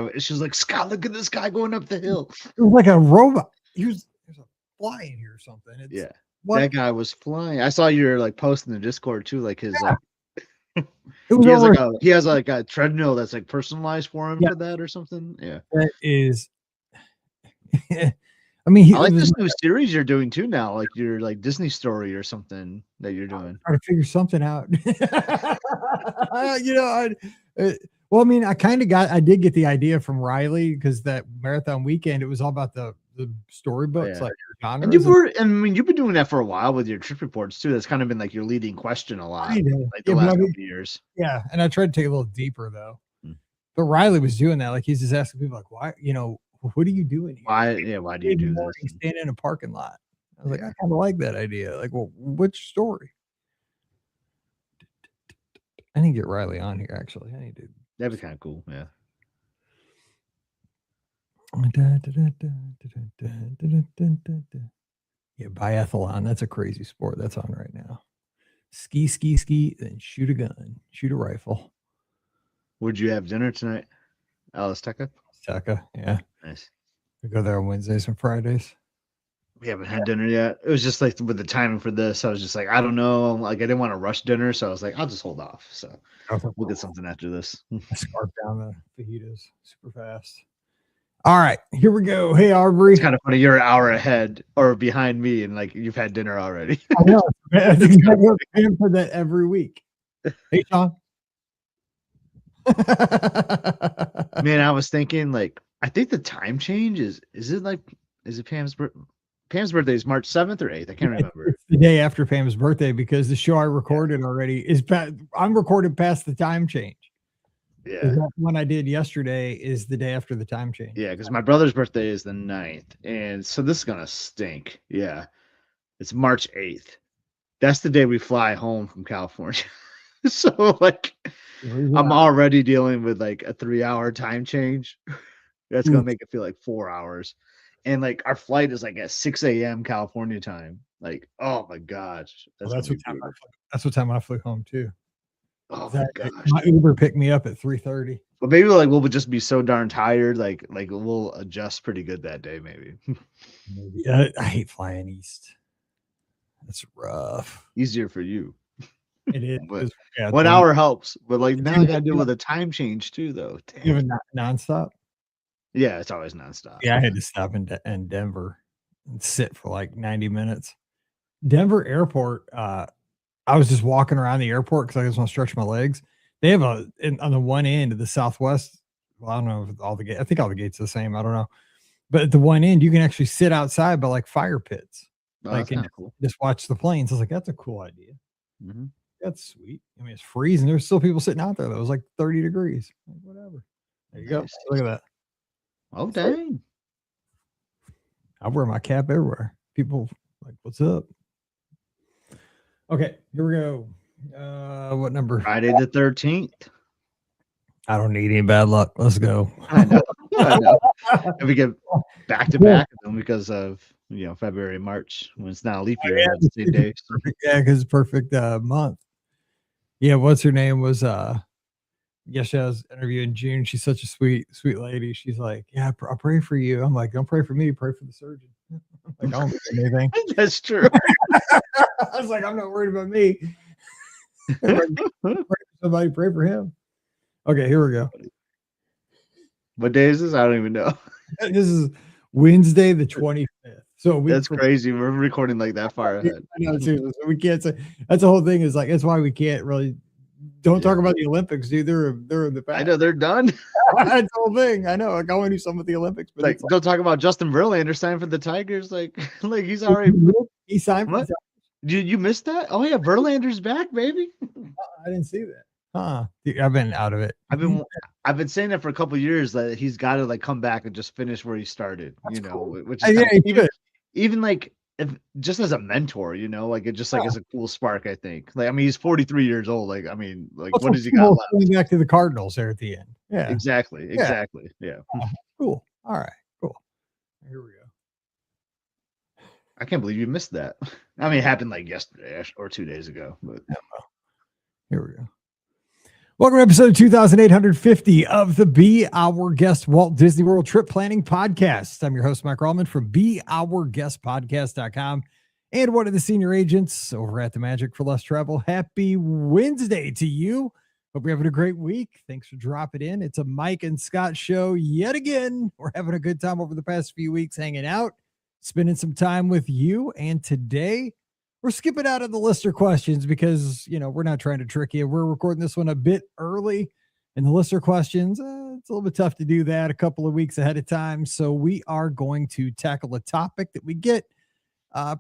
guy. She was like, Scott, look at this guy going up the hill. It was like a robot. There's a fly in here or something. It's Yeah. what? That guy was flying. I saw you're like posting the Discord too, like his like It was he has like a treadmill that's like personalized for him Yeah. for that or something. Yeah. that is. I mean, I like this new series you're doing too now, like your like Disney story or something that you're doing. trying to figure something out. You know, well, I mean, I did get the idea from Riley because that marathon weekend, it was all about the storybooks, Yeah. like And I mean, you've been doing that for a while with your trip reports too. That's kind of been like your leading question a lot, like the last couple of years. Yeah, and I tried to take a little deeper though. Hmm. But Riley was doing that, like he's just asking people, like, why, what are you doing here? Why do you do this? Stand in a parking lot. I was like, I kind of like that idea. Like, well, which story? I need to get Riley on here. Actually, I need to. That'd be kind of cool. Yeah. Yeah, biathlon. That's a crazy sport. That's on right now. Ski, then shoot a gun, shoot a rifle. Would you have dinner tonight? Alice Tucker? Yeah. Nice. We go there on Wednesdays and Fridays. We haven't had dinner yet. It was just like with the timing for this, I was just like, I don't know. Like I didn't want to rush dinner, so I was like, I'll just hold off. So we'll get something after this. I scarf down the fajitas super fast. All right, here we go. Hey, Aubrey. It's kind of funny. You're an hour ahead or behind me, and like you've had dinner already. I know. I think I'm paying for that every week. Hey, Sean. Man, I was thinking like I think the time change is it Pam's birthday is March 7th or 8th? I can't remember. It's the day after Pam's birthday because the show I recorded already is I'm recorded past the time change. Yeah. That one I did yesterday is the day after the time change. Yeah, because my brother's birthday is the 9th. And so this is gonna stink. Yeah. It's March 8th. That's the day we fly home from California. So like I'm already dealing with like a 3-hour time change. That's gonna make it feel like 4 hours. And like our flight is like at 6 a.m. California time. Like, oh my gosh. That's what time I flew home too. Oh my gosh. My Uber picked me up at 3:30. But maybe like we'll just be so darn tired, like we'll adjust pretty good that day, maybe. Maybe. I hate flying east. That's rough. Easier for you. It is. But 1 hour helps. But like now I gotta deal with a time change too, though. Damn. You have a nonstop? Yeah, it's always nonstop. Yeah, I had to stop in Denver and sit for like 90 minutes. Denver airport, I was just walking around the airport because I just want to stretch my legs. They have on the one end of the Southwest. Well, I don't know if all the gates. I think all the gates are the same. I don't know, but at the one end, you can actually sit outside by like fire pits, like and cool. just watch the planes. I was like, that's a cool idea. Mm-hmm. That's sweet. I mean, it's freezing. There's still people sitting out there. That was like 30 degrees. Like, whatever. There you go. Look at that. Oh dang! I wear my cap everywhere. People like, what's up? Okay, here we go. What number? Friday the 13th. I don't need any bad luck. Let's go. I know. If we get back to back because of February, March when it's not a leap year, the same day. Yeah, because it's perfect month. Yeah, what's her name was she has an interview in June. She's such a sweet lady. She's like, yeah, I'll pray for you. I'm like, don't pray for me, pray for the surgeon. Like, I don't do anything. That's true. I was like, I'm not worried about me. Somebody pray for him. Okay, here we go. What day is this? I don't even know. This is Wednesday, the 25th. So that's crazy. We're recording like that far ahead. I know too. So we can't say that's the whole thing. Is like that's why we can't really talk about the Olympics, dude. They're in the past. I know they're done. That's the whole thing. I know. Like, I want to do something with the Olympics, but like don't talk about Justin Verlander signing for the Tigers. Like he's already he signed. What? You missed that? Oh yeah, Verlander's back, baby. I didn't see that. Dude, I've been out of it. I've been saying that for a couple of years that he's got to like come back and just finish where he started. That's cool. Which is even like if just as a mentor, like it just like is a cool spark. I think. Like I mean, he's 43 years old. Like I mean, like what does he got left? Going back to the Cardinals there at the end. Yeah, exactly. Yeah. Cool. All right. Cool. Here we go. I can't believe you missed that. I mean, it happened like yesterday or 2 days ago. But here we go. Welcome to episode 2850 of the Be Our Guest Walt Disney World Trip Planning Podcast. I'm your host, Mike Rallman from BeOurGuestPodcast.com and one of the senior agents over at the Magic for Less Travel. Happy Wednesday to you. Hope you're having a great week. Thanks for dropping in. It's a Mike and Scott show yet again. We're having a good time over the past few weeks hanging out, spending some time with you. And today, we're skipping out of the listener questions because, we're not trying to trick you. We're recording this one a bit early, and the listener questions, it's a little bit tough to do that a couple of weeks ahead of time. So we are going to tackle a topic that we get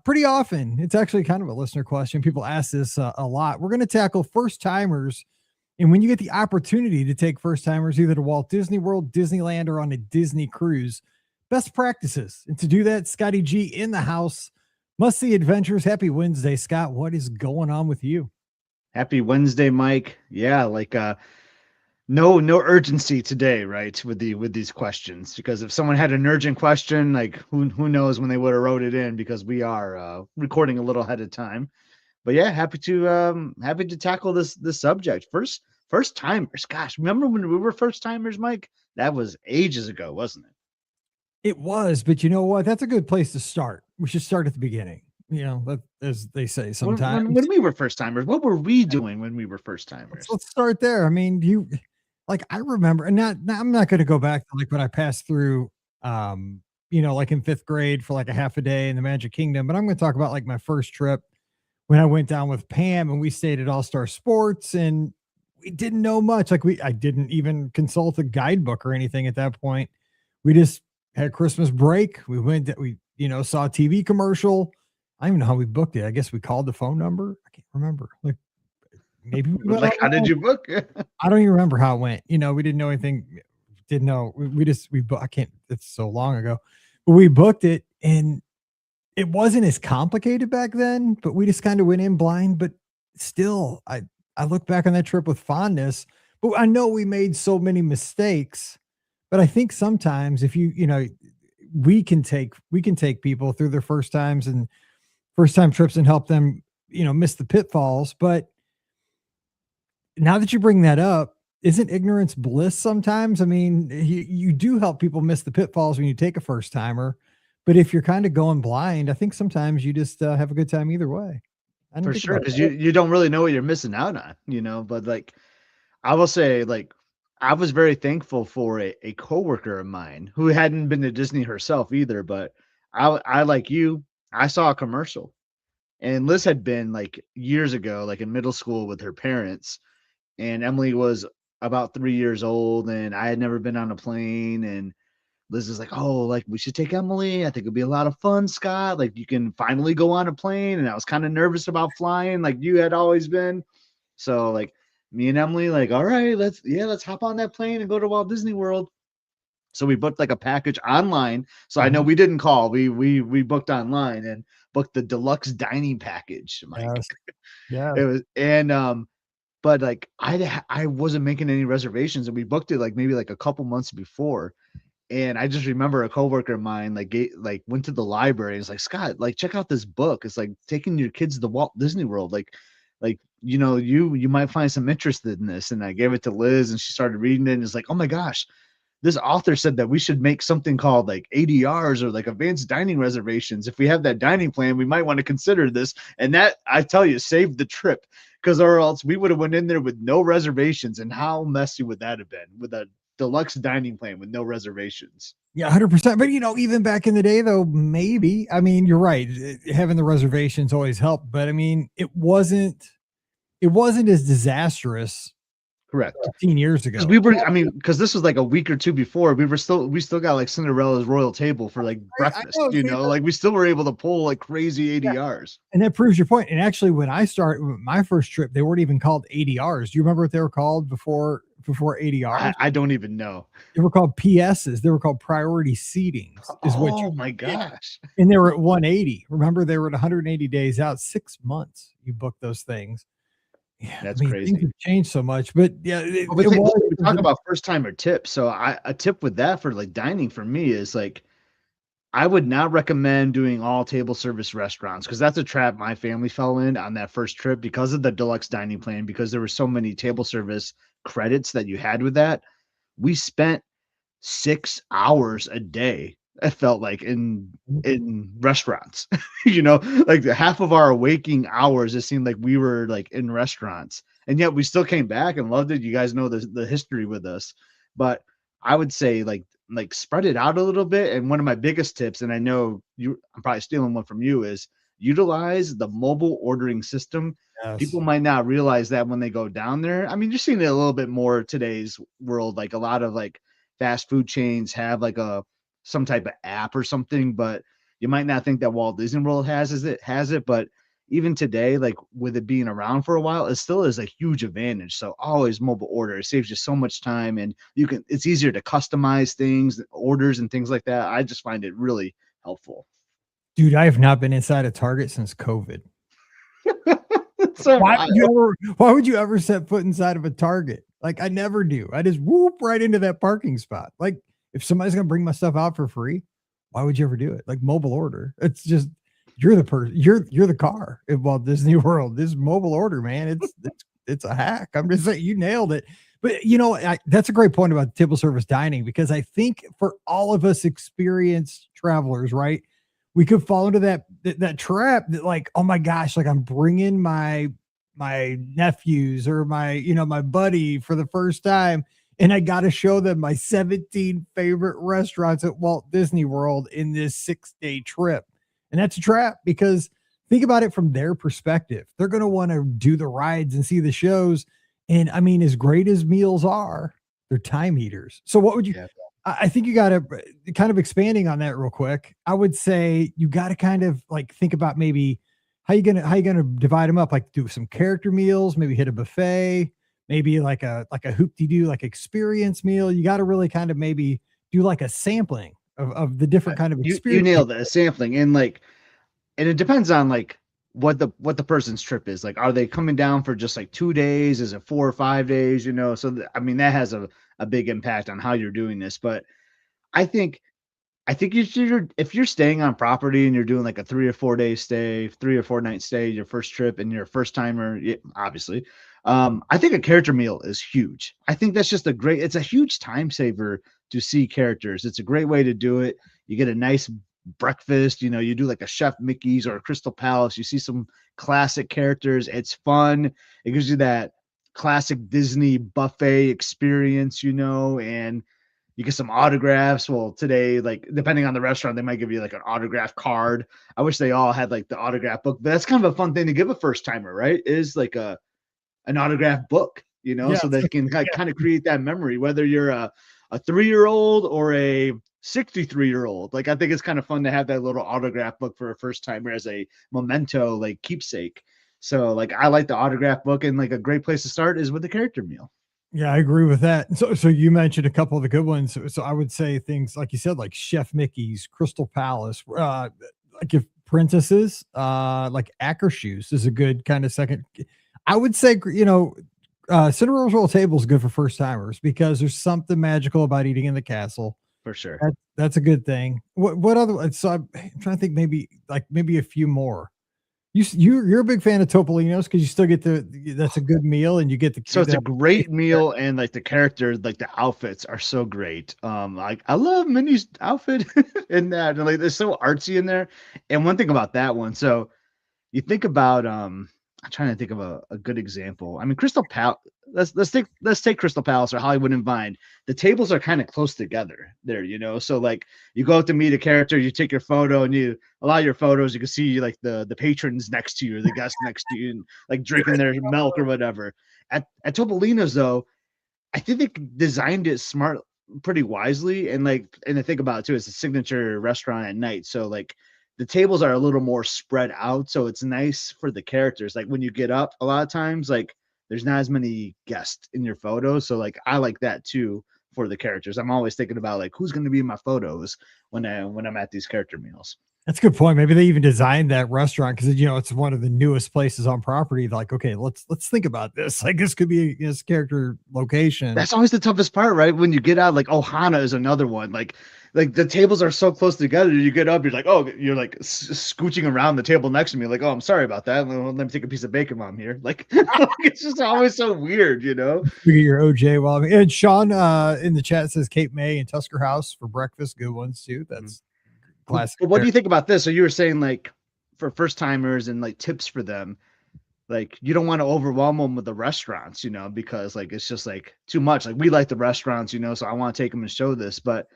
pretty often. It's actually kind of a listener question. People ask this a lot. We're going to tackle first timers. And when you get the opportunity to take first timers either to Walt Disney World, Disneyland, or on a Disney cruise, best practices. And to do that, Scotty G in the house. Must See Adventures. Happy Wednesday, Scott. What is going on with you? Happy Wednesday, Mike. Yeah, no urgency today, right? With these questions, because if someone had an urgent question, like who knows when they would have wrote it in, because we are recording a little ahead of time. But yeah, happy to tackle this subject. First timers. Gosh, remember when we were first timers, Mike? That was ages ago, wasn't it? It was, but you know what? That's a good place to start. We should start at the beginning. As they say sometimes. When we were first timers, what were we doing when we were first timers? Let's start there. I mean, I remember, and I'm not going to go back to like when I passed through, like in fifth grade for like a half a day in the Magic Kingdom, but I'm going to talk about like my first trip when I went down with Pam and we stayed at All Star Sports, and we didn't know much. I didn't even consult a guidebook or anything at that point. We just had Christmas break. We went, saw a TV commercial. I don't even know how we booked it. I guess we called the phone number. I can't remember. Like maybe how did you book? I don't even remember how it went. We didn't know anything. Didn't know. I can't. It's so long ago. But we booked it, and it wasn't as complicated back then. But we just kind of went in blind. But still, I look back on that trip with fondness. But I know we made so many mistakes. But I think sometimes if we can take people through their first time trips and help them, miss the pitfalls. But now that you bring that up, isn't ignorance bliss sometimes? I mean, you do help people miss the pitfalls when you take a first timer. But if you're kind of going blind, I think sometimes you just have a good time either way. For sure, because you don't really know what you're missing out on, but like I will say, like, I was very thankful for a coworker of mine who hadn't been to Disney herself either. But I like you, I saw a commercial, and Liz had been like years ago, like in middle school with her parents, and Emily was about 3 years old, and I had never been on a plane. And Liz is like, "Oh, like we should take Emily. I think it'd be a lot of fun, Scott. Like you can finally go on a plane." And I was kind of nervous about flying, like you had always been. So like, me and Emily, like, all right, let's hop on that plane and go to Walt Disney World. So we booked like a package online. So I know we didn't call. We booked online and booked the deluxe dining package. Mike. Yeah. It was, and but like I wasn't making any reservations, and we booked it like maybe like a couple months before. And I just remember a coworker of mine like went to the library and was like, "Scott, like check out this book. It's like taking your kids to Walt Disney World. Like you might find some interest in this." And I gave it to Liz, and she started reading it, and it's like, "Oh my gosh, this author said that we should make something called like ADRs, or like advanced dining reservations. If we have that dining plan, we might want to consider this." And that, I tell you, saved the trip, because or else we would have went in there with no reservations. And how messy would that have been with a deluxe dining plan with no reservations? Yeah, 100%. But even back in the day, though, maybe. I mean, you're right. Having the reservations always helped, but I mean, it wasn't as disastrous. Correct. 15 years ago. Because this was like a week or two before. We still got like Cinderella's royal table for like breakfast. Like we still were able to pull like crazy ADRs. And that proves your point. And actually, when I started my first trip, they weren't even called ADRs. Do you remember what they were called before ADRs? I don't even know. They were called PSs. They were called priority seatings. Oh my gosh. And they were at 180. Remember, they were at 180 days out, 6 months. You booked those things. Yeah, that's crazy. Things have changed so much, but yeah, we talk about first timer tips. So a tip with that for like dining for me is like, I would not recommend doing all table service restaurants because that's a trap my family fell in on that first trip because of the deluxe dining plan, because there were so many table service credits that you had with that. We spent 6 hours a day, it felt like, in restaurants. Like the half of our waking hours, it seemed like we were like in restaurants. And yet we still came back and loved it. You guys know the history with us. But I would say like spread it out a little bit. And one of my biggest tips, and I know I'm probably stealing one from you, is utilize the mobile ordering system. Yes. People might not realize that when they go down there. I mean, you're seeing it a little bit more today's world. Like a lot of like fast food chains have like some type of app or something, but you might not think that Walt Disney World has it, but even today, like with it being around for a while, it still is a huge advantage. So always mobile order. It saves you so much time, and it's easier to customize things, orders and things like that. I just find it really helpful. Dude, I have not been inside a Target since COVID. So Why would you ever set foot inside of a Target? Like I never do. I just whoop right into that parking spot. Like if somebody's gonna bring my stuff out for free, why would you ever do it? Like mobile order. It's just you're the person. You're the car at Walt Disney World. This mobile order, man. It's a hack. I'm just saying you nailed it. But that's a great point about table service dining, because I think for all of us experienced travelers, right, we could fall into that trap that like, oh my gosh, like I'm bringing my nephews or my buddy for the first time, and I got to show them my 17 favorite restaurants at Walt Disney World in this 6-day trip. And that's a trap, because think about it from their perspective. They're going to want to do the rides and see the shows. And I mean, as great as meals are, they're time eaters. So what would you, yeah. I think you got to kind of expanding on that real quick. I would say you got to kind of like think about maybe how you gonna divide them up, like do some character meals, maybe hit a buffet, maybe like a hoop-de-doo like experience meal. You got to really kind of maybe do like a sampling of the different kind of You experience. nailed it, a sampling. And it depends on like what the person's trip is. Like, are they coming down for just like 2 days? Is it 4 or 5 days? So I mean, that has a big impact on how you're doing this. But I think if you're staying on property and you're doing like a 3 or 4 day stay, 3 or 4 night stay, your first trip, and you're a first timer, obviously, I think a character meal is huge. I think that's just it's a huge time saver to see characters. It's a great way to do it. You get a nice breakfast, you do like a Chef Mickey's or a Crystal Palace. You see some classic characters. It's fun. It gives you that classic Disney buffet experience, and you get some autographs. Well, today, like depending on the restaurant, they might give you like an autograph card. I wish they all had like the autograph book, but that's kind of a fun thing to give a first timer, right? Is like an autograph book, Yeah, so they can kind of create that memory, whether you're a 3-year-old or a 63-year-old. Like I think it's kind of fun to have that little autograph book for a first timer as a memento, like keepsake. So like I like the autograph book, and like a great place to start is with the character meal. yeah, I agree with that. So you mentioned a couple of the good ones. So I would say things like you said, like Chef Mickey's, Crystal Palace, like if princesses, like Akershus is a good kind of second. I would say, Cinderella's Royal Table is good for first timers because there's something magical about eating in the castle. For sure. That's a good thing. What other? So I'm trying to think, maybe a few more. You're a big fan of Topolino's because you still get that's a good meal, and you get the. So it's a great meal, and like the characters, like the outfits are so great. Like I love Minnie's outfit in that, and like they're so artsy in there. And one thing about that one, so you think about I'm trying to think of a good example. I mean, Crystal Palace. Let's take Crystal Palace or Hollywood and Vine. The tables are kind of close together there, So like you go out to meet a character, you take your photo, and a lot of your photos you can see like the patrons next to you or the guests next to you, and like drinking their milk or whatever. At Topolino's though, I think they designed it pretty wisely, and I think about it too, it's a signature restaurant at night, so like the tables are a little more spread out, so it's nice for the characters. Like when you get up, a lot of times, like there's not as many guests in your photos, so like I like that too for the characters. I'm always thinking about like who's going to be in my photos when I'm at these character meals. That's a good point. Maybe they even designed that restaurant because it's one of the newest places on property. Like, okay, let's think about this. Like, this could be this character location. That's always the toughest part, right? When you get out, like Ohana is another one. Like the tables are so close together. You get up, you're like, oh, you're like scooching around the table next to me, like, oh, I'm sorry about that. Let me take a piece of bacon while I'm here. Like, it's just always so weird, you know? You get your OJ while and Sean in the chat says Cape May and Tusker House for breakfast. Good ones too. That's classic. But what do you think about this? So you were saying like for first timers and like tips for them, like you don't want to overwhelm them with the restaurants, you know, because like it's just like too much. Like we like the restaurants, you know, so I want to take them and show this, but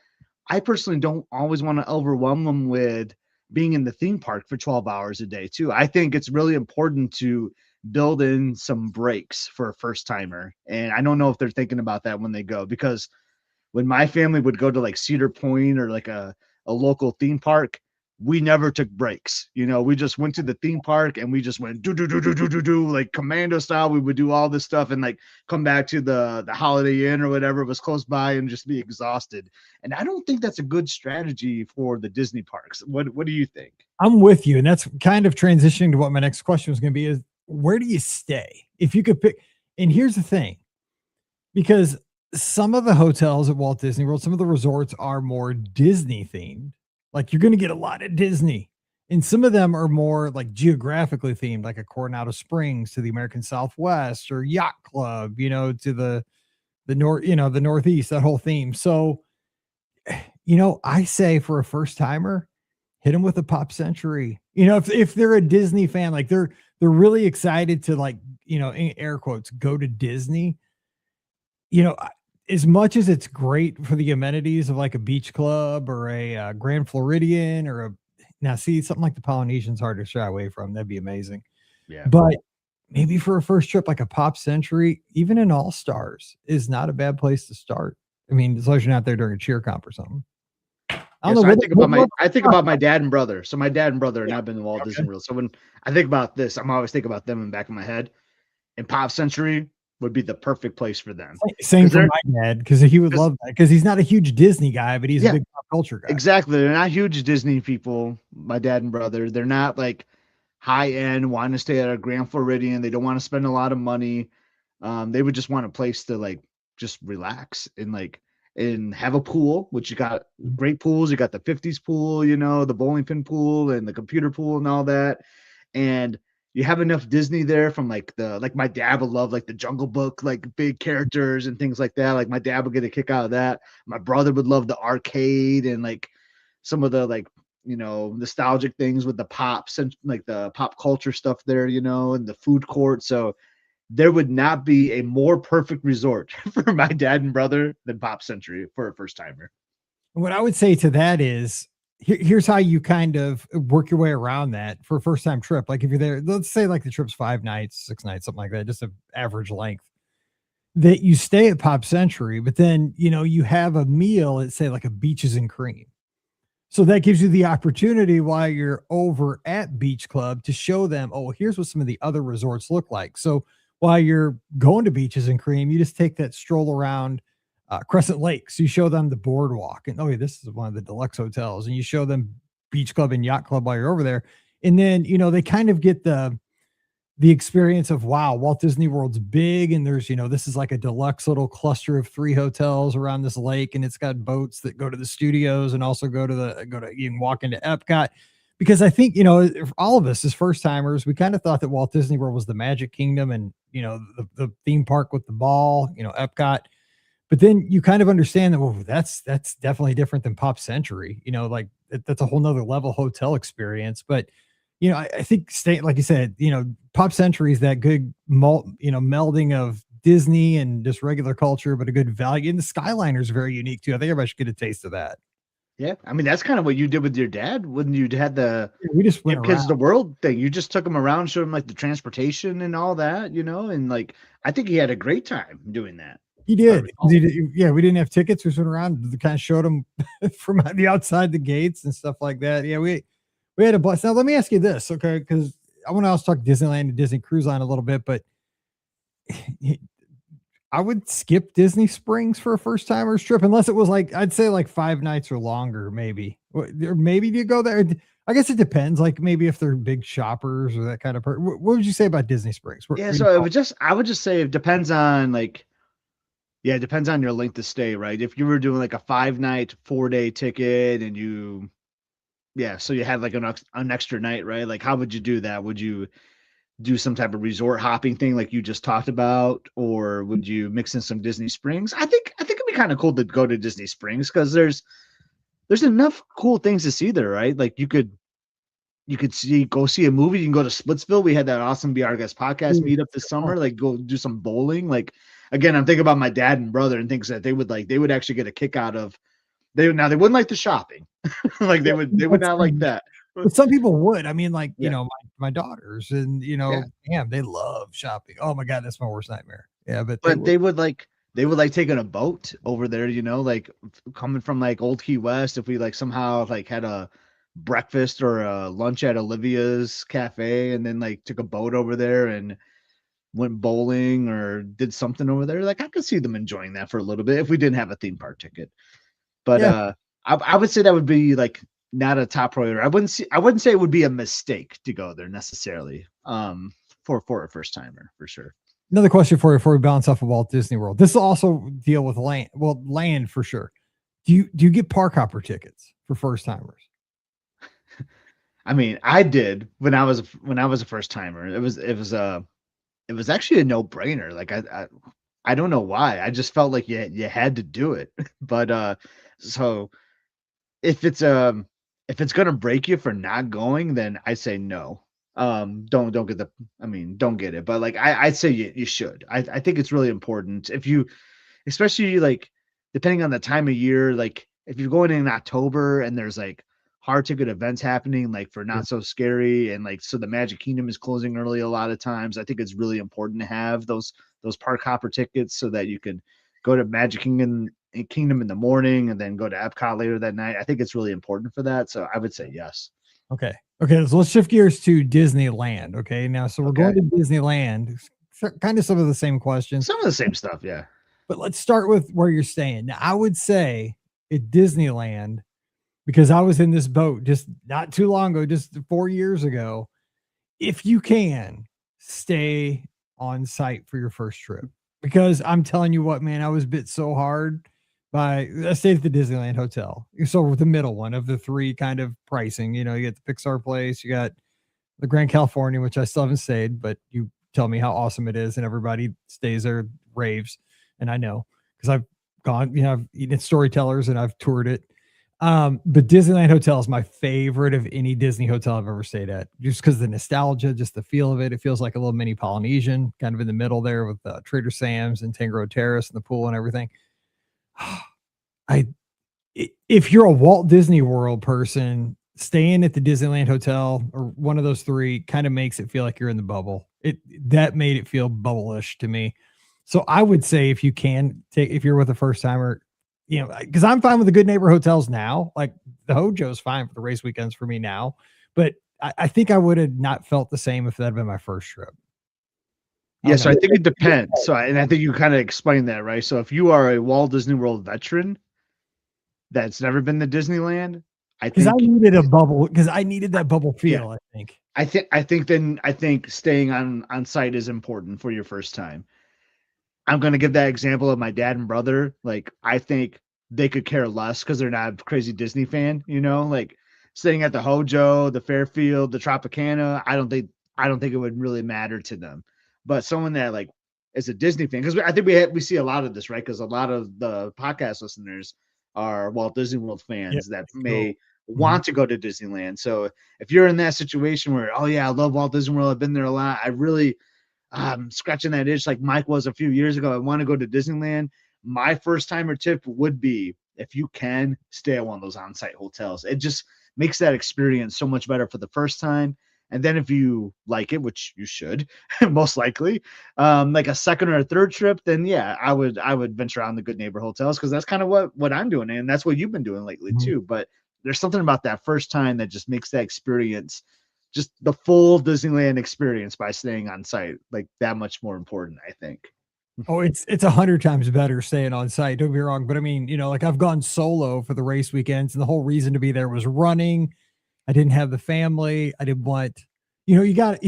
I personally don't always want to overwhelm them with being in the theme park for 12 hours a day too. I think it's really important to build in some breaks for a first timer. And I don't know if they're thinking about that when they go, because when my family would go to like Cedar Point or like a local theme park, we never took breaks. You know, we just went to the theme park and we just went do like commando style. We would do all this stuff and like come back to the Holiday Inn or whatever was close by and just be exhausted. And I don't think that's a good strategy for the Disney parks. What do you think? I'm with you, and that's kind of transitioning to what my next question was going to be: is where do you stay if you could pick? And here's the thing, because some of the hotels at Walt Disney World, some of the resorts are more Disney themed. Like you're going to get a lot of Disney, and some of them are more like geographically themed, like a Coronado Springs to the American Southwest or Yacht Club, to the north, the Northeast, that whole theme. So, I say for a first timer, hit them with a Pop Century. If they're a Disney fan, like they're really excited to like, in air quotes, go to Disney. As much as it's great for the amenities of like a beach club or a Grand Floridian now see something like the Polynesian's hard to shy away from. That'd be amazing. Yeah. But maybe for a first trip, like a Pop Century, even an All Stars is not a bad place to start. I mean, as long as you're not there during a cheer comp or something. I think about my dad and brother. So my dad and brother have not been to Walt Disney World. So when I think about this, I'm always thinking about them in the back of my head. And Pop Century would be the perfect place for them. Same for my dad, because he would love that. Because he's not a huge Disney guy, but he's a big pop culture guy. Exactly. They're not huge Disney people, my dad and brother. They're not like high end, want to stay at a Grand Floridian. They don't want to spend a lot of money. They would just want a place to like just relax and have a pool, which you got great pools. You got the 50s pool, the bowling pin pool and the computer pool and all that. And you have enough Disney there from like my dad would love like the Jungle Book, like big characters and things like that. Like my dad would get a kick out of that. My brother would love the arcade and like some of the like, nostalgic things with the pops and like the pop culture stuff there, and the food court. So there would not be a more perfect resort for my dad and brother than Pop Century for a first timer. What I would say to that is, here's how you kind of work your way around that for a first time trip. Like if you're there, let's say like the trip's 5 nights, 6 nights, something like that, just an average length, that you stay at Pop Century, but then, you have a meal at say like a Beaches and Cream. So that gives you the opportunity while you're over at Beach Club to show them, oh, here's what some of the other resorts look like. So while you're going to Beaches and Cream, you just take that stroll around Crescent Lakes. You show them the boardwalk and, oh, yeah, this is one of the deluxe hotels. And you show them Beach Club and Yacht Club while you're over there. And then, they kind of get the experience of, wow, Walt Disney World's big. And there's, this is like a deluxe little cluster of 3 hotels around this lake. And it's got boats that go to the studios and also you can walk into Epcot. Because I think, all of us as first timers, we kind of thought that Walt Disney World was the Magic Kingdom and, the theme park with the ball, Epcot. But then you kind of understand that, well, that's definitely different than Pop Century, like that's a whole nother level hotel experience. But, I think like you said, Pop Century is that good, melding of Disney and just regular culture, but a good value. And the Skyliner is very unique too. I think everybody should get a taste of that. Yeah, I mean that's kind of what you did with your dad when you had we just went Kids the World thing. You just took him around, showed him like the transportation and all that, and like I think he had a great time doing that. He did. Yeah, we didn't have tickets. We just went around, kind of showed him from the outside the gates and stuff like that. Yeah, we had a blast. Now let me ask you this, okay? Because I want to also talk Disneyland and Disney Cruise Line a little bit, but I would skip Disney Springs for a first timers trip unless it was like, I'd say like 5 nights or longer, maybe. Or maybe you go there. I guess it depends. Like maybe if they're big shoppers or that kind of person. What would you say about Disney Springs? Yeah, so I would just say it depends on like, yeah, it depends on your length of stay, right? If you were doing like a 5 night, 4 day ticket and yeah, so you had like an extra night, right? Like, how would you do that? Would you do some type of resort hopping thing like you just talked about, or would you mix in some Disney Springs? I think it'd be kind of cool to go to Disney Springs because there's enough cool things to see there, right? Like you could go see a movie. You can go to Splitsville. We had that awesome Be Our Guest podcast meetup this summer. Like go do some bowling. Like again, I'm thinking about my dad and brother and things that they would actually get a kick out of. They wouldn't like the shopping. Like they would not like that. But some people would. I mean, like, Yeah. my daughters and, Yeah. damn, they love shopping. Oh my God, that's my worst nightmare. Yeah, but But they would like taking a boat over there, like coming from like Old Key West. If we like somehow like had a breakfast or a lunch at Olivia's cafe and then like took a boat over there and went bowling or did something over there, like I could see them enjoying that for a little bit if we didn't have a theme park ticket. But yeah, I would say that would be like not a top priority. I wouldn't say it would be a mistake to go there necessarily. For a first timer for sure. another question for you before we bounce off of Walt Disney World. This will also deal with land. Well, land for sure. Do you get park hopper tickets for first timers? I mean, I did when I was a first timer. It was actually a no brainer. Like I don't know why. I just felt like you had to do it. But so if it's if it's gonna break you for not going, then I say no. Don't get don't get it. But like I'd say you should. I think it's really important if you, especially like depending on the time of year, like if you're going in October and there's like hard ticket events happening, like for Not So Scary, and like so the Magic Kingdom is closing early a lot of times. I think it's really important to have those park hopper tickets so that you can go to Magic Kingdom in the morning and then go to Epcot later that night. I think it's really important for that. So I would say yes. Okay. Okay. So let's shift gears to Disneyland. Okay. Now, so we're going to Disneyland. Kind of some of the same questions. Some of the same stuff, yeah. But let's start with where you're staying. Now, I would say at Disneyland, because I was in this boat just not too long ago, just 4 years ago, if you can stay on site for your first trip. Because I'm telling you what, man, I was bit so hard I stayed at the Disneyland Hotel. So the middle one of the three kind of pricing, you get the Pixar place, you got the Grand California, which I still haven't stayed, but you tell me how awesome it is, and everybody stays there, raves. And I know because I've gone, I've eaten at Storytellers and I've toured it. But Disneyland Hotel is my favorite of any Disney hotel I've ever stayed at, just because the nostalgia, just the feel of it. It feels like a little mini Polynesian, kind of in the middle there with Trader Sam's and Tango Terrace and the pool and everything. If you're a Walt Disney World person, staying at the Disneyland Hotel or one of those three kind of makes it feel like you're in the bubble. That made it feel bubble-ish to me. So I would say if you're with a first timer, because I'm fine with the Good Neighbor hotels now. Like the Hojo's fine for the race weekends for me now, but I think I would have not felt the same if that had been my first trip. Yeah, so I think it depends. So, and I think you kind of explained that, right? So if you are a Walt Disney World veteran that's never been to Disneyland, I needed a bubble, because I needed that bubble feel. Yeah. I think staying on site is important for your first time. I'm going to give that example of my dad and brother. Like, I think they could care less because they're not a crazy Disney fan, like staying at the Hojo, the Fairfield, the Tropicana. I don't think it would really matter to them. But someone that like is a Disney fan, because I think we see a lot of this, right? Because a lot of the podcast listeners are Walt Disney World fans that may want to go to Disneyland. So if you're in that situation where, oh yeah, I love Walt Disney World, I've been there a lot, I really scratching that itch like Mike was a few years ago, I want to go to Disneyland. My first timer tip would be, if you can, stay at one of those on-site hotels. It just makes that experience so much better for the first time. And then if you like it, which you should, most likely, like a second or a third trip, then yeah, I would venture out in the Good Neighbor hotels, because that's kind of what I'm doing, and that's what you've been doing lately too. But there's something about that first time that just makes that experience, just the full Disneyland experience, by staying on site, like that much more important, I think. Oh, it's 100 times better staying on site. Don't get me wrong, but I mean, like I've gone solo for the race weekends, and the whole reason to be there was running. I didn't have the family. I didn't want, you got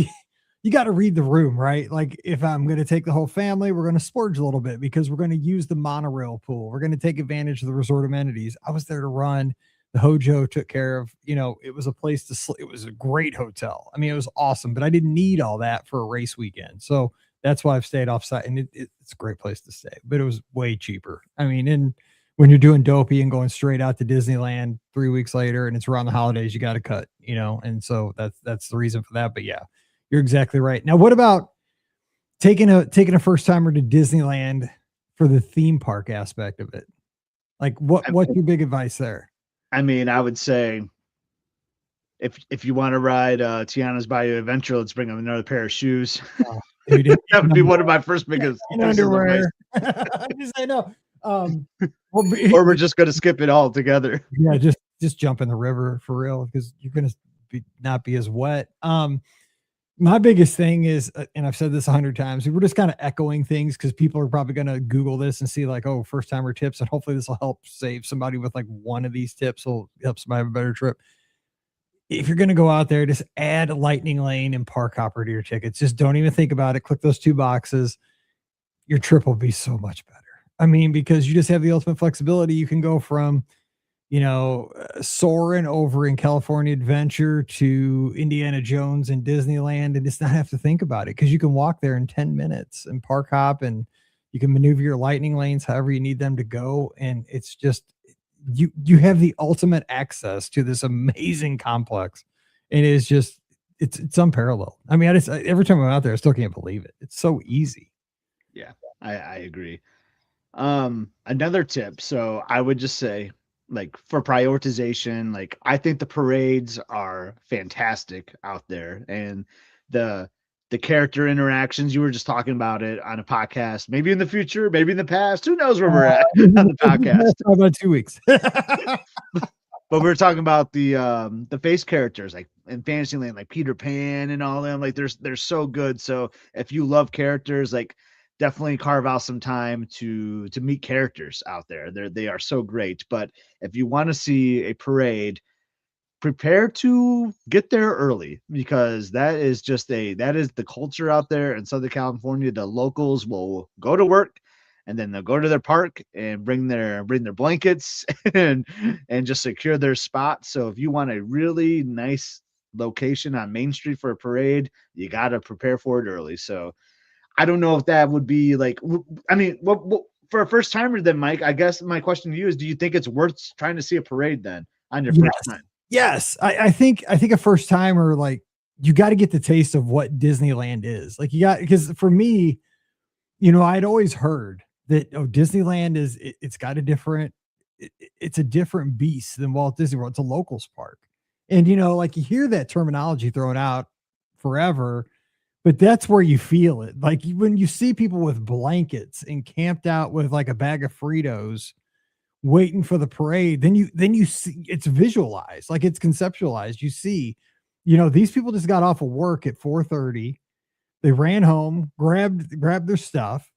you got to read the room, right? Like if I'm going to take the whole family, we're going to splurge a little bit because we're going to use the monorail pool. We're going to take advantage of the resort amenities. I was there to run. The Hojo took care of, it was a place to sleep. It was a great hotel. I mean, it was awesome, but I didn't need all that for a race weekend. So that's why I've stayed off site, and it's a great place to stay, but it was way cheaper. I mean, and when you're doing dopey and going straight out to Disneyland 3 weeks later and it's around the holidays, you got to cut, and so that's the reason for that. But yeah, you're exactly right. Now, what about taking a first timer to Disneyland for the theme park aspect of it? Like what's your big advice there? I mean, I would say if you want to ride Tiana's Bayou Adventure, let's bring them another pair of shoes. Oh, dude, that would be one of my first biggest underwear. I know. Or we're just going to skip it all together. Yeah, just jump in the river for real because you're going to not be as wet. My biggest thing is, and I've said this 100 times, we're just kind of echoing things because people are probably going to Google this and see like, oh, first timer tips, and hopefully this will help save somebody with like one of these tips will help somebody have a better trip. If you're going to go out there, just add a lightning lane and park hopper to your tickets. Just don't even think about it. Click those 2 boxes. Your trip will be so much better. I mean, because you just have the ultimate flexibility. You can go from, soaring over in California Adventure to Indiana Jones and Disneyland and just not have to think about it because you can walk there in 10 minutes and park hop and you can maneuver your lightning lanes however you need them to go. And it's just, you have the ultimate access to this amazing complex. And it's just, it's unparalleled. I mean, every time I'm out there, I still can't believe it. It's so easy. Yeah, I agree. Another tip. So I would just say, like for prioritization, like I think the parades are fantastic out there, and the character interactions, you were just talking about it on a podcast, maybe in the future, maybe in the past, who knows where we're at on the podcast. About 2 weeks. But we're talking about the face characters like in Fantasyland, like Peter Pan and all them. Like they're so good. So if you love characters, like definitely carve out some time to meet characters out there. They are so great. But if you want to see a parade, prepare to get there early because that is the culture out there in Southern California. The locals will go to work and then they'll go to their park and bring their blankets and just secure their spot. So if you want a really nice location on Main Street for a parade, you got to prepare for it early. So I don't know if that would be like, I mean, what for a first timer then, Mike, I guess my question to you is, do you think it's worth trying to see a parade then on your first time? Yes. I think a first timer, like you got to get the taste of what Disneyland is. Like because for me, I'd always heard that, Disneyland it's got it's a different beast than Walt Disney World. It's a locals park. And, like you hear that terminology thrown out forever, but that's where you feel it. Like when you see people with blankets and camped out with like a bag of Fritos waiting for the parade, then you see it's visualized, like it's conceptualized. You see, these people just got off of work at 4:30. They ran home, grabbed their stuff,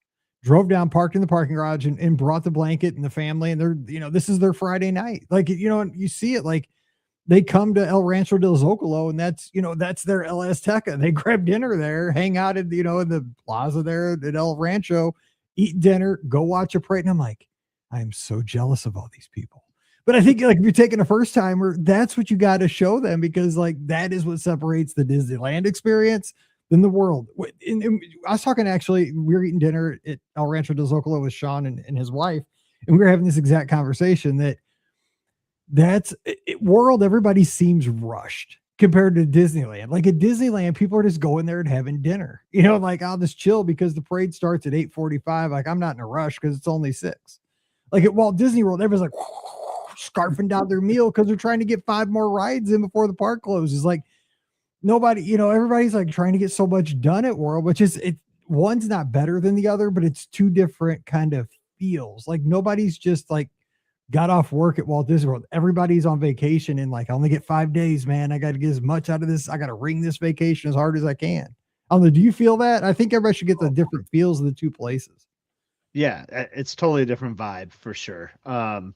drove down, parked in the parking garage and brought the blanket and the family. And they're, this is their Friday night. Like, you see it, like they come to El Rancho del Zocalo and that's their El Azteca. They grab dinner there, hang out in the plaza there at El Rancho, eat dinner, go watch a parade. And I'm like, I am so jealous of all these people. But I think like if you're taking a first timer, that's what you got to show them because like that is what separates the Disneyland experience than the world. I was talking, actually, we were eating dinner at El Rancho del Zocalo with Sean and his wife, and we were having this exact conversation world, everybody seems rushed compared to Disneyland. Like at Disneyland, people are just going there and having dinner, like I'll just chill because the parade starts at 8:45. Like I'm not in a rush because it's only 6. Like at Walt Disney World, everybody's like scarfing down their meal because they're trying to get 5 more rides in before the park closes. Like nobody, everybody's like trying to get so much done at World, which is one's not better than the other, but it's 2 different kind of feels. Like nobody's just like got off work at Walt Disney World. Everybody's on vacation and like, I only get 5 days, man. I got to get as much out of this. I got to wring this vacation as hard as I can. I don't know. Do you feel that? I think everybody should get the different feels of the 2 places. Yeah, it's totally a different vibe for sure. And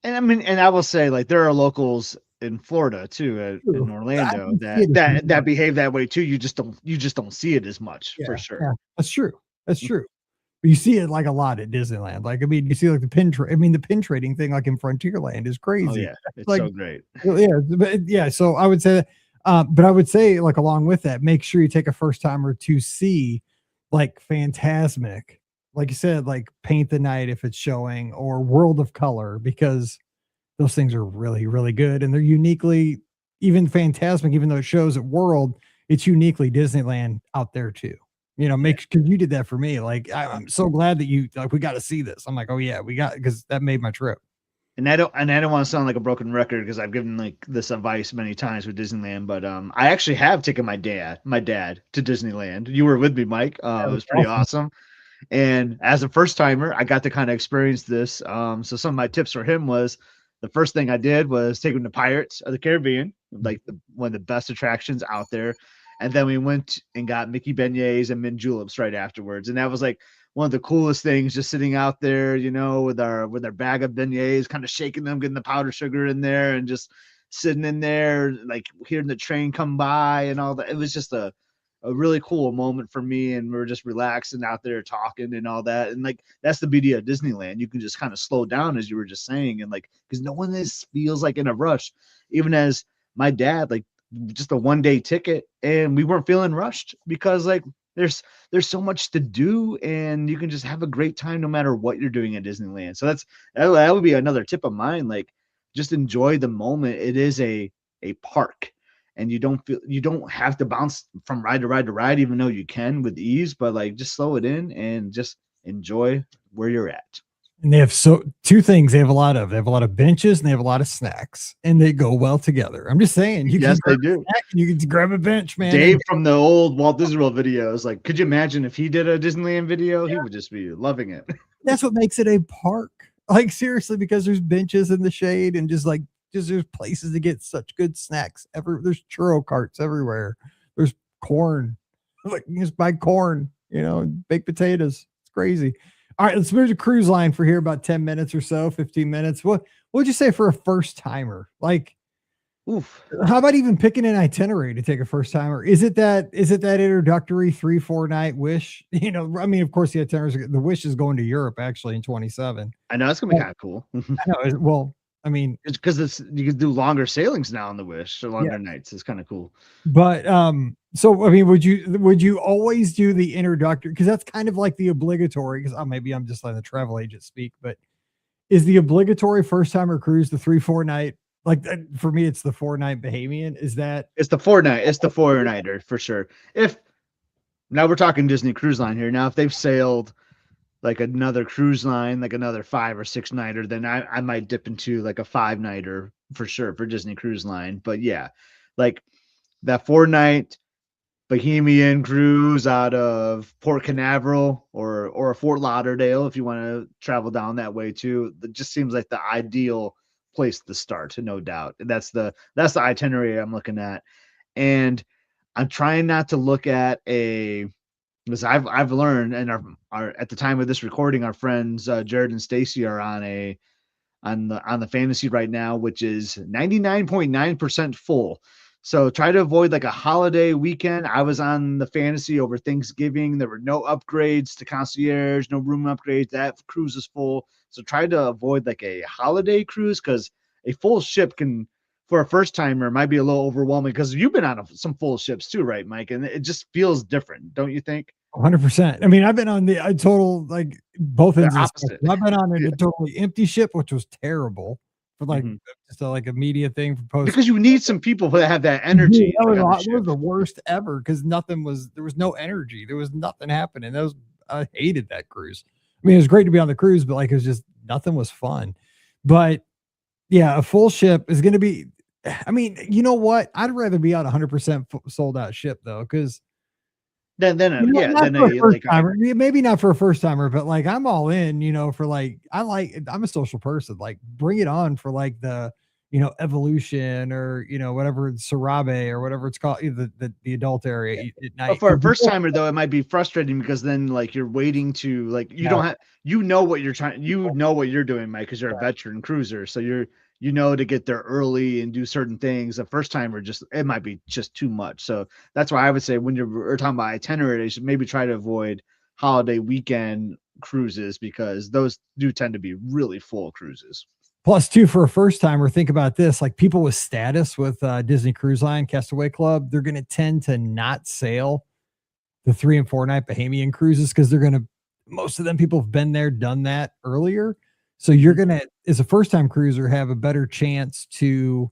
I mean, and I will say, like, there are locals in Florida too, in True. I Orlando, didn't see that it as much. behave that way too. You just don't see it as much for Yeah, sure. yeah, that's true. That's true. But you see it like a lot at Disneyland. Like, I mean, you see like the pin trading thing like in Frontierland is Oh crazy. yeah, it's Like, so great. well, yeah, but yeah, so I would say that, but I would say like along with that, make sure you take a first timer to see like Phantasmic, like you said, like Paint the Night if it's showing, or World of Color, because those things are really, really good. And they're uniquely, even Phantasmic, even though it shows at World, it's uniquely Disneyland out there too. You know, Yeah. make because you did that for me. Like, I'm so glad that you like we got to see this. I'm like, oh yeah, we got because that made my trip. And I don't want to sound like a broken record because I've given like this advice many times with Disneyland, but I actually have taken my dad to Disneyland. You were with me, Mike. That It was was pretty awesome. awesome. And as a first timer, I got to kind of experience this. So some of my tips for him was the first thing I did was take him to Pirates of the Caribbean, like one of the best attractions out there. And then we went and got Mickey beignets and mint juleps right afterwards. And that was like one of the coolest things, just sitting out there, you know, with our bag of beignets, kind of shaking them, getting the powdered sugar in there, and just sitting in there, like hearing the train come by and all that. It was just a really cool moment for me, and we are just relaxing out there talking and all that. And like that's the beauty of Disneyland. You can just kind of slow down, as you were just saying, and like because no one is feels like in a rush. Even as my dad, like just a 1 day ticket, and we weren't feeling rushed because like there's so much to do, and you can just have a great time no matter what you're doing at Disneyland. So that would be another tip of mine. Like just enjoy the moment. It is a park, and you don't have to bounce from ride to ride to ride, even though you can with ease, but like just slow it in and just enjoy where you're at. And they have two things they have a lot of benches and they have a lot of snacks, and they go well together. I'm just saying, you can Yes, grab they a do. snack and you can grab a bench, man. And Dave from the old Walt Disney World videos, like, could you imagine if he did a Disneyland video? He would just be loving it. that's what makes it a park. Like seriously, because there's benches in the shade and just there's places to get such good snacks. There's churro carts everywhere. There's corn. Like you just buy corn, baked potatoes. It's crazy. All right, let's move to cruise line for here about 10 minutes or so, 15 minutes. What would you say for a first timer? Like, Oof. how about even picking an itinerary to take a first timer? Is it that introductory 3-4 night Wish? I mean, of course, the Wish is going to Europe actually in 27. I know it's gonna be kind of cool. I know. Well, I mean, It's because it's you can do longer sailings now on the Wish, or yeah, longer nights. It's kind of cool. but so I mean, would you always do the introductory? Because that's kind of like the obligatory. Because maybe I'm just letting the travel agent speak, but is the obligatory first timer cruise the 3-4 night? Like for me, it's the 4 night Bahamian. Is that It's the 4 night. It's the 4 nighter for sure. If now we're talking Disney Cruise Line here. Now, if they've sailed like another cruise line, like another 5 or 6 nighter, then I might dip into like a 5 nighter for sure for Disney Cruise Line. But yeah, like that 4 night Bohemian cruise out of Port Canaveral or Fort Lauderdale, if you want to travel down that way too, it just seems like the ideal place to start, no doubt. That's the itinerary I'm looking at, and I'm trying not to look at a because I've learned, and our at the time of this recording, our friends Jared and Stacy are on the fantasy right now, which is 99.9% full. So try to avoid like a holiday weekend. I was on the fantasy over Thanksgiving. There were no upgrades to concierge, no room upgrades. That cruise is full. So try to avoid like a holiday cruise because a full ship can, for a first timer, might be a little overwhelming because you've been on some full ships too, right, Mike? And it just feels different, don't you think? 100%? I mean, I've been on the total like both The ends of the opposite. spectrum. I've been on Yeah. a totally empty ship, which was terrible for like Mhm. just like a media thing for post. Because you need some people that have that Dude, energy like on the that was ship. the worst ever because there was no energy. There was nothing happening. I hated that cruise. I mean, it was great to be on the cruise, but like it was just nothing was fun. But yeah, a full ship is going to be. I mean, you know what? I'd rather be on 100% sold out ship though, because Yeah, not then for a a first like timer. Yeah, maybe not for a first timer, but like I'm all in, for like I'm a social person. Like bring it on for like the evolution or whatever Sarabe or whatever it's called, the adult area at but night. for a first timer though, it might be frustrating because then like you're waiting to like you Yeah, don't have what you're trying, what you're doing, Mike, because you're a veteran cruiser. So to get there early and do certain things. A first timer it might be just too much. So that's why I would say when we're talking about itinerary, you should maybe try to avoid holiday weekend cruises because those do tend to be really full cruises. Plus, too, for a first timer, think about this: like people with status with Disney Cruise Line, Castaway Club, they're going to tend to not sail the 3 and 4 night Bahamian cruises because most of them people have been there, done that earlier. So you're going to, as a first time cruiser, have a better chance to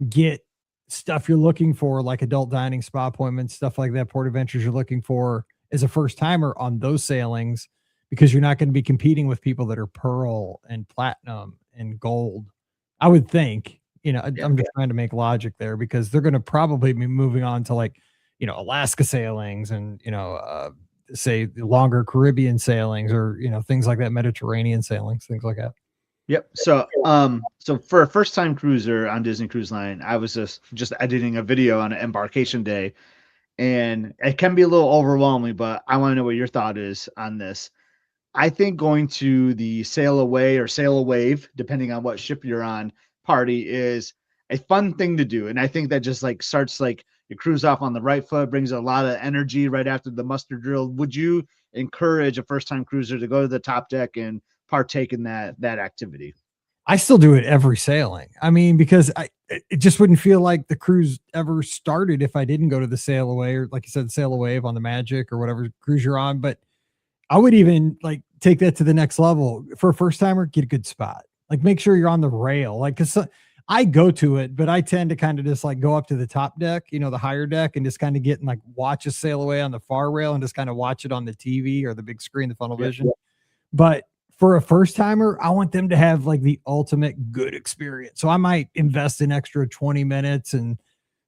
get stuff you're looking for, like adult dining, spa appointments, stuff like that, port adventures you're looking for as a first timer on those sailings, because you're not going to be competing with people that are pearl and platinum and gold. I would think, I'm just trying to make logic there because they're going to probably be moving on to like, Alaska sailings and, say longer Caribbean sailings or, things like that, Mediterranean sailings, things like that. Yep. So for a first time cruiser on Disney Cruise Line, I was just editing a video on an embarkation day, and it can be a little overwhelming, but I want to know what your thought is on this. I think going to the sail away or sail a wave, depending on what ship you're on, party is a fun thing to do. And I think that just like starts like you cruise off on the right foot, brings a lot of energy right after the muster drill. Would you encourage a first time cruiser to go to the top deck and partake in that activity? I still do it every sailing. I mean, because it just wouldn't feel like the cruise ever started if I didn't go to the sail away, or like you said, sail away on the Magic or whatever cruise you're on. But I would even like take that to the next level for a first timer. Get a good spot, like make sure you're on the rail. Like, cause I go to it, but I tend to kind of just like go up to the top deck, the higher deck, and just kind of get and like watch a sail away on the far rail and just kind of watch it on the TV or the big screen, the funnel vision. Yeah. But for a first timer, I want them to have like the ultimate good experience. So I might invest an extra 20 minutes and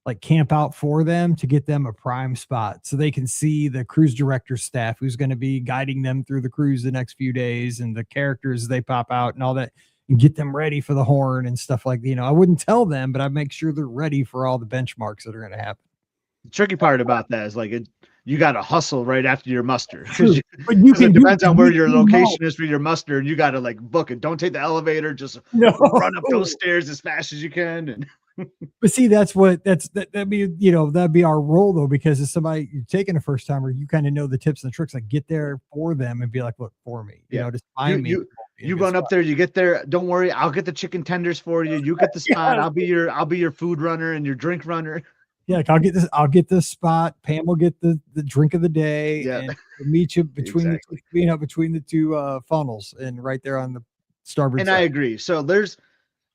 like camp out for them to get them a prime spot so they can see the cruise director staff who's going to be guiding them through the cruise the next few days and the characters they pop out and all that, and get them ready for the horn and stuff like, I wouldn't tell them, but I'd make sure they're ready for all the benchmarks that are going to happen. The tricky part about that is like you got to hustle right after your muster. But it depends on where your location is for your muster, and you got to like book it. Don't take the elevator, just run up those stairs as fast as you can. And but see, that'd be our role though, because as somebody you're taking a first timer, you kind of know the tips and tricks, like get there for them and be like, look for me, just find me. You run up there, you get there. Don't worry, I'll get the chicken tenders for you. You get the spot. I'll be your food runner and your drink runner. Yeah, like I'll get this spot. Pam will get the drink of the day, and we'll meet you between between the two funnels and right there on the starboard side. I agree. So there's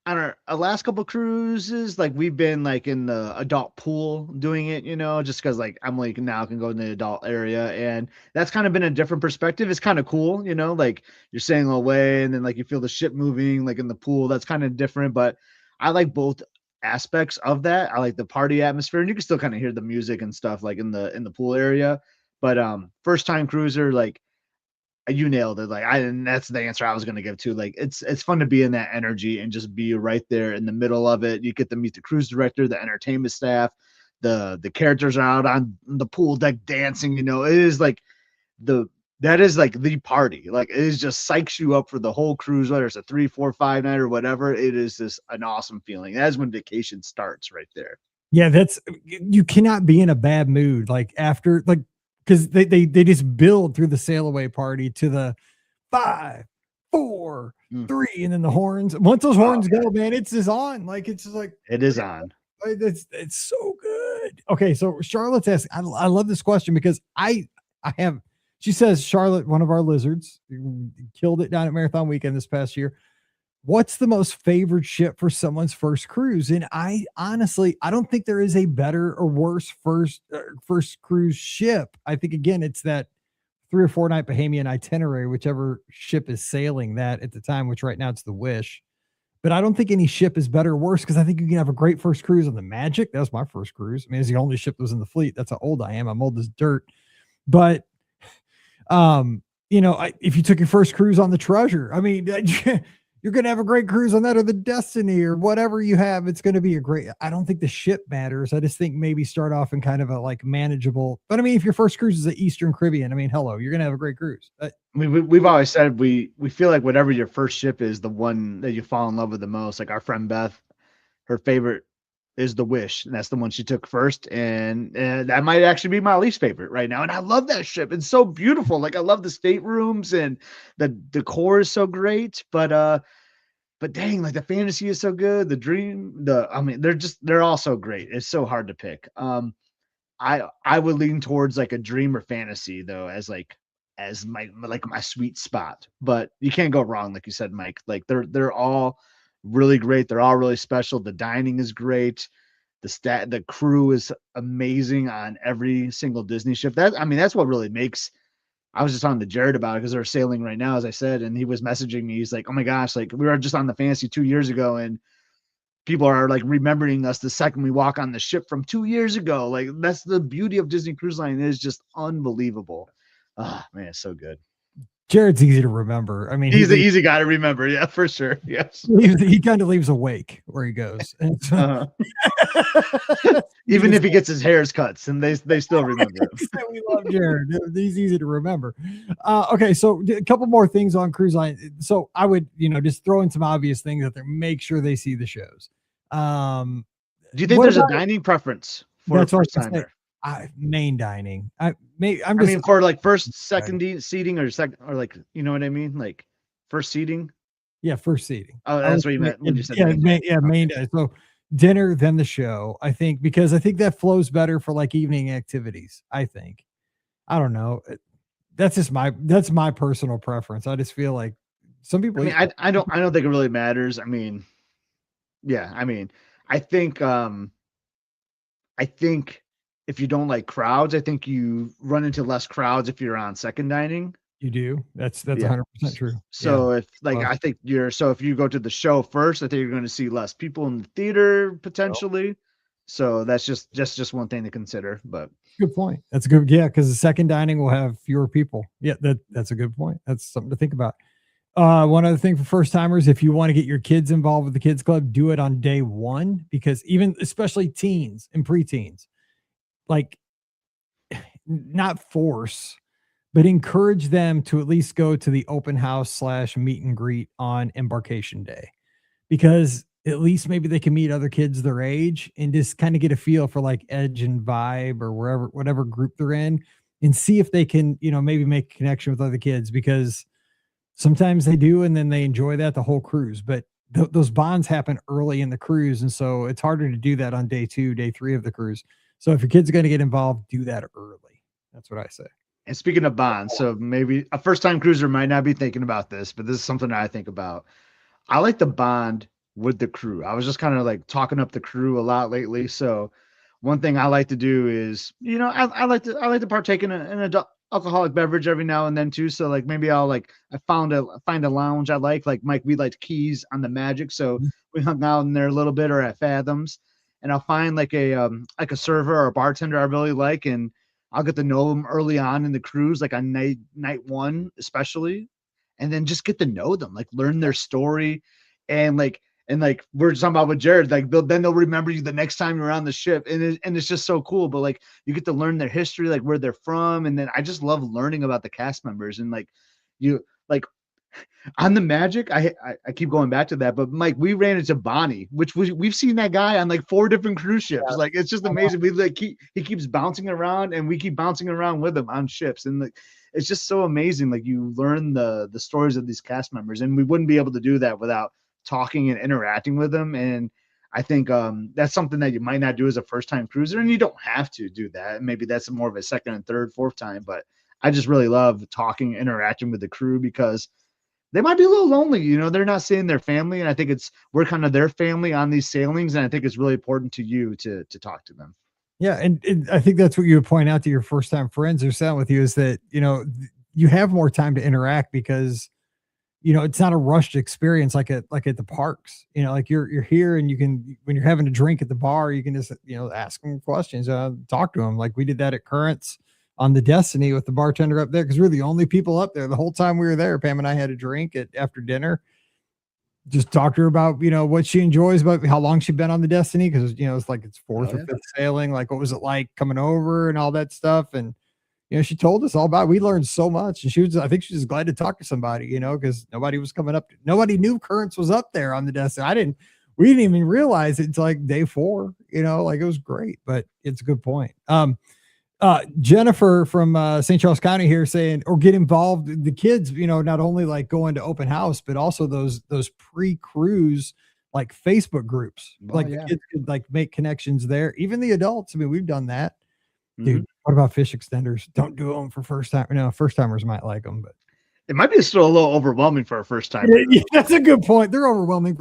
on our last couple cruises, like we've been like in the adult pool doing it, just because like Emily now can go in the adult area, and that's kind of been a different perspective. It's kind of cool, like you're sailing away and then like you feel the ship moving like in the pool. That's kind of different, but I like both aspects of that. I like the party atmosphere, and you can still kind of hear the music and stuff like in the pool area. But first time cruiser, like you nailed it. And that's the answer I was going to give too. Like it's fun to be in that energy and just be right there in the middle of it. You get to meet the cruise director, the entertainment staff, the characters are out on the pool deck dancing. It is like that is like the party. Like it is just psychs you up for the whole cruise, whether it's a 3, 4, 5 night or whatever. It is just an awesome feeling. That's when vacation starts right there. Yeah, you cannot be in a bad mood like after, like, because they just build through the sail away party to the 5, 4, 3, and then the horns. Once those horns go, man, it's just on. Like it's just like it is on. It's so good. Okay, so Charlotte's asking. I love this question because I have. She says, Charlotte, one of our lizards, killed it down at Marathon Weekend this past year. What's the most favored ship for someone's first cruise? And I honestly don't think there is a better or worse first cruise ship. I think, again, it's that 3 or 4 night Bahamian itinerary, whichever ship is sailing that at the time, which right now it's the Wish. But I don't think any ship is better or worse, because I think you can have a great first cruise on the Magic. That was my first cruise. I mean, it's the only ship that was in the fleet. That's how old I am. I'm old as dirt. But if you took your first cruise on the Treasure, I mean, you're going to have a great cruise on that or the Destiny or whatever you have. It's going to be a great, I don't think the ship matters. I just think maybe start off in kind of a like manageable, but I mean, if your first cruise is the Eastern Caribbean, I mean, hello, you're going to have a great cruise. I mean, we've always said we feel like whatever your first ship is, the one that you fall in love with the most. Like our friend Beth, her favorite is the Wish, and that's the one she took first, and that might actually be my least favorite right now. And I love that ship; it's so beautiful. Like I love the staterooms and the decor is so great. But dang, like the fantasy is so good. The dream, I mean, they're all so great. It's so hard to pick. I would lean towards like a dream or fantasy though, as my sweet spot. But you can't go wrong, like you said, Mike. Like they're all really great. They're all really special. The dining is great. The crew is amazing on every single Disney ship. That's what really makes. I was just talking to Jared about it because they're sailing right now, as I said, and he was messaging me. He's like, "Oh my gosh, like we were just on the Fantasy 2 years ago, and people are like remembering us the second we walk on the ship from 2 years ago." Like that's the beauty of Disney Cruise Line. It is just unbelievable. Oh man, it's so good. Jared's easy to remember. I mean, he's an easy guy to remember. Yeah, for sure. Yes. He kind of leaves a wake where he goes. So, even if he gets his hairs cut, and they still remember him. We love Jared. He's easy to remember. Okay, so a couple more things on cruise line. So I would, just throw in some obvious things that they make sure they see the shows. Do you think there's a dining preference for a first timer? Main dining. I mean, for like first, second seating or second, or like, you know what I mean? Like first seating. Yeah, first seating. Oh, that's what you meant when you said. Main dining. So dinner, then the show. I think because I think that flows better for like evening activities. I think. I don't know. That's my personal preference. I just feel like some people. I mean, I don't think it really matters. I mean, yeah. I mean, I think if you don't like crowds, I think you run into less crowds if you're on second dining. You do. That's 100% true. So if if you go to the show first, I think you're going to see less people in the theater potentially. Oh. So that's just one thing to consider. But good point. That's a good. Yeah, because the second dining will have fewer people. Yeah, that's a good point. That's something to think about. One other thing for first timers, if you want to get your kids involved with the kids club, do it on day one, because especially teens and preteens, like not force, but encourage them to at least go to the open house / meet and greet on embarkation day, because at least maybe they can meet other kids their age and just kind of get a feel for like edge and vibe or whatever group they're in, and see if they can, maybe make a connection with other kids, because sometimes they do. And then they enjoy that the whole cruise, but those bonds happen early in the cruise. And so it's harder to do that on day 2, day 3 of the cruise. So if your kid's going to get involved, do that early. That's what I say. And speaking of bonds, so maybe a first-time cruiser might not be thinking about this, but this is something that I think about. I like to bond with the crew. I was just kind of like talking up the crew a lot lately. So one thing I like to do is, I like to partake in an adult alcoholic beverage every now and then too. So like maybe I'll find a lounge I like Mike, we liked Keys on the Magic. So we hung out in there a little bit, or at Fathoms, and I'll find like a server or a bartender I really like, and I'll get to know them early on in the cruise, like on night 1 especially, and then just get to know them, like learn their story, and we're just talking about with Jared, like they'll remember you the next time you're on the ship, and it's just so cool. But like you get to learn their history, like where they're from, and then I just love learning about the cast members, and on the Magic, I keep going back to that, but Mike, we ran into Bonnie, which we've seen that guy on like 4 different cruise ships. Yeah. Like it's just amazing. We he keeps bouncing around, and we keep bouncing around with him on ships, and it's just so amazing. Like you learn the stories of these cast members, and we wouldn't be able to do that without talking and interacting with them. And I think that's something that you might not do as a first-time cruiser, and you don't have to do that. Maybe that's more of a second and third, fourth time, but I just really love talking, interacting with the crew, because they might be a little lonely. They're not seeing their family, and I think we're kind of their family on these sailings, and I think it's really important to you to talk to them. Yeah, and I think that's what you would point out to your first-time friends who are sailing with you, is that you have more time to interact, because it's not a rushed experience like at the parks. Like you're here, and you can, when you're having a drink at the bar, you can just ask them questions, talk to them, like we did that at Currents on the Destiny with the bartender up there, because we're the only people up there the whole time we were there. Pam and I had a drink after dinner. just talk to her about, what she enjoys, about how long she'd been on the Destiny. Cause it's like its fourth or fifth sailing. Like, what was it like coming over and all that stuff? And, she told us all about it. We learned so much, and I think she was glad to talk to somebody, because nobody was coming up. Nobody knew Currents was up there on the Destiny. We didn't even realize it's like day 4, like it was great, but it's a good point. Jennifer from St. Charles County here saying, or get involved, the kids, not only like going to open house, but also those pre-cruise like Facebook groups. The kids could like make connections there. Even the adults. I mean, we've done that. Dude, what about fish extenders? Don't do them for first time. No, first timers might like them, but it might be still a little overwhelming for a first timer. Yeah, that's a good point. They're overwhelming.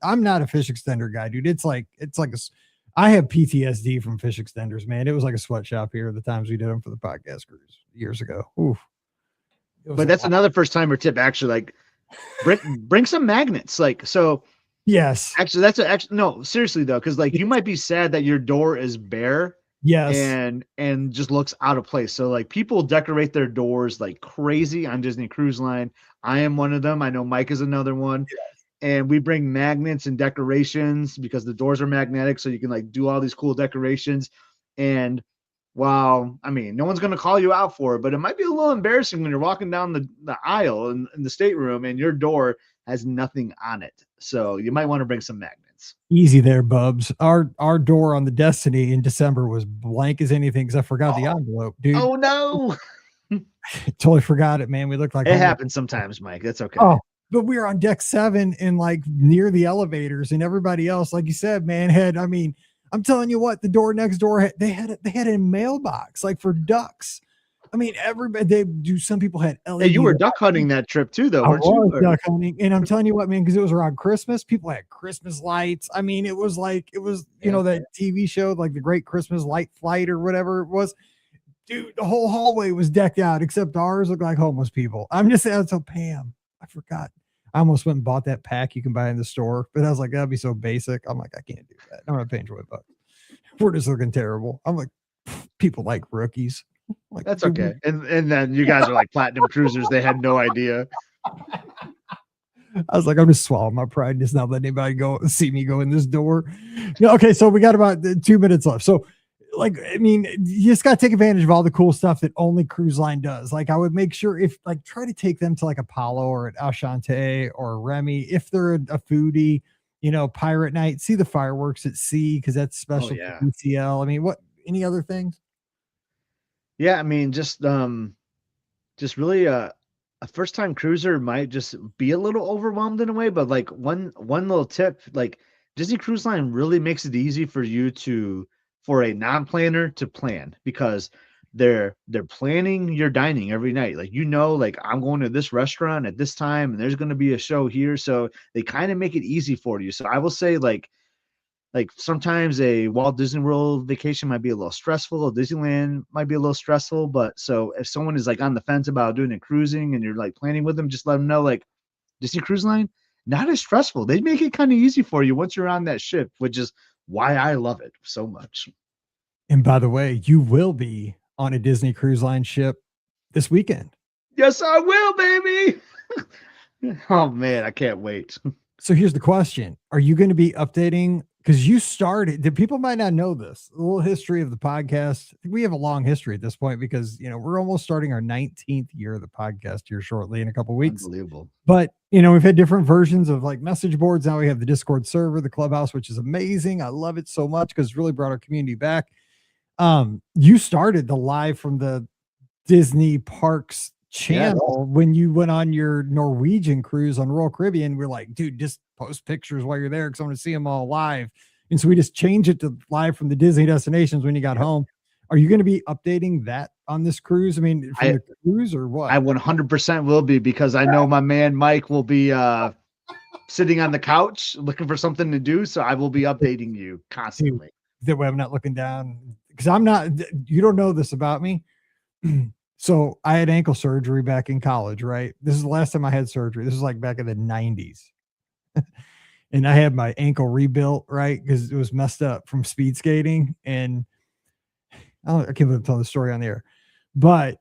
I'm not a fish extender guy, dude. I have PTSD from fish extenders, man. It was like a sweatshop here the times we did them for the podcast cruise years ago. Oof. But that's another first timer tip. Actually, like bring some magnets. Like, so yes, actually no, seriously though. Cause like you might be sad that your door is bare. Yes. And just looks out of place. So like people decorate their doors like crazy on Disney Cruise Line. I am one of them. I know Mike is another one. Yes. And we bring magnets and decorations because the doors are magnetic. So you can like do all these cool decorations. And wow, I mean, no one's going to call you out for it, but it might be a little embarrassing when you're walking down the aisle in the stateroom and your door has nothing on it. So you might want to bring some magnets. Easy there, Bubs. Our door on the Destiny in December was blank as anything because I forgot the envelope, dude. Oh no. Totally forgot it, man. We looked like it happens sometimes, Mike. That's okay. Oh, but we were on deck 7 and like near the elevators, and everybody else, like you said, man, I'm telling you what, the door next door, they had a mailbox like for ducks. I mean, some people had LED. Hey, you were duck hunting that trip too, though, weren't you? Duck hunting. And I'm telling you what, man, because it was around Christmas, people had Christmas lights. I mean, it was that TV show, like the Great Christmas Light Flight or whatever it was. Dude, the whole hallway was decked out, except ours looked like homeless people. I'm just saying, so Pam, I forgot. I almost went and bought that pack you can buy in the store, but I was like, that'd be so basic. I'm like, I can't do that. I'm not paying $20. We're just looking terrible. I'm like, people like rookies. Like, that's okay. And then you guys are like platinum cruisers. They had no idea. I was like, I'm just swallowing my pride and just not letting anybody see me go in this door. Okay, so we got about 2 minutes left. So, like, I mean, you just got to take advantage of all the cool stuff that only cruise line does. Like, I would make sure try to take them to like Apollo or at Ashante or Remy if they're a foodie. Pirate night, see the fireworks at sea because that's special for PCL. I mean, any other things? Yeah, I mean, just really a first-time cruiser might just be a little overwhelmed in a way, but like one little tip, like Disney Cruise Line really makes it easy for you for a non-planner to plan because they're planning your dining every night. Like, like I'm going to this restaurant at this time and there's going to be a show here. So they kind of make it easy for you. So I will say like sometimes a Walt Disney World vacation might be a little stressful. A Disneyland might be a little stressful. But so if someone is like on the fence about doing a cruising and you're like planning with them, just let them know like Disney Cruise Line, not as stressful. They make it kind of easy for you once you're on that ship, which is why I love it so much. And by the way, you will be on a Disney Cruise Line ship this weekend. Yes, I will, baby. Oh man, I can't wait. So here's the question. Are you going to be updating? Because you started, people might not know this, a little history of the podcast. I think we have a long history at this point because, we're almost starting our 19th year of the podcast here shortly in a couple of weeks. Unbelievable. But, we've had different versions of like message boards. Now we have the Discord server, the Clubhouse, which is amazing. I love it so much because it's really brought our community back. You started the live from the Disney Parks channel when you went on your Norwegian cruise on Royal Caribbean. We're like, dude, just post pictures while you're there because I want to see them all live. And so we just changed it to live from the Disney destinations when you got home. Are you going to be updating that on this cruise? I mean, from the cruise or what? I 100% will be because I know my man Mike will be sitting on the couch looking for something to do. So I will be updating you constantly. That way I'm not looking down because you don't know this about me. So I had ankle surgery back in college, right? This is the last time I had surgery. This is like back in the 90s. And I had my ankle rebuilt, right? Because it was messed up from speed skating. And I can't believe I'm telling the story on the air. But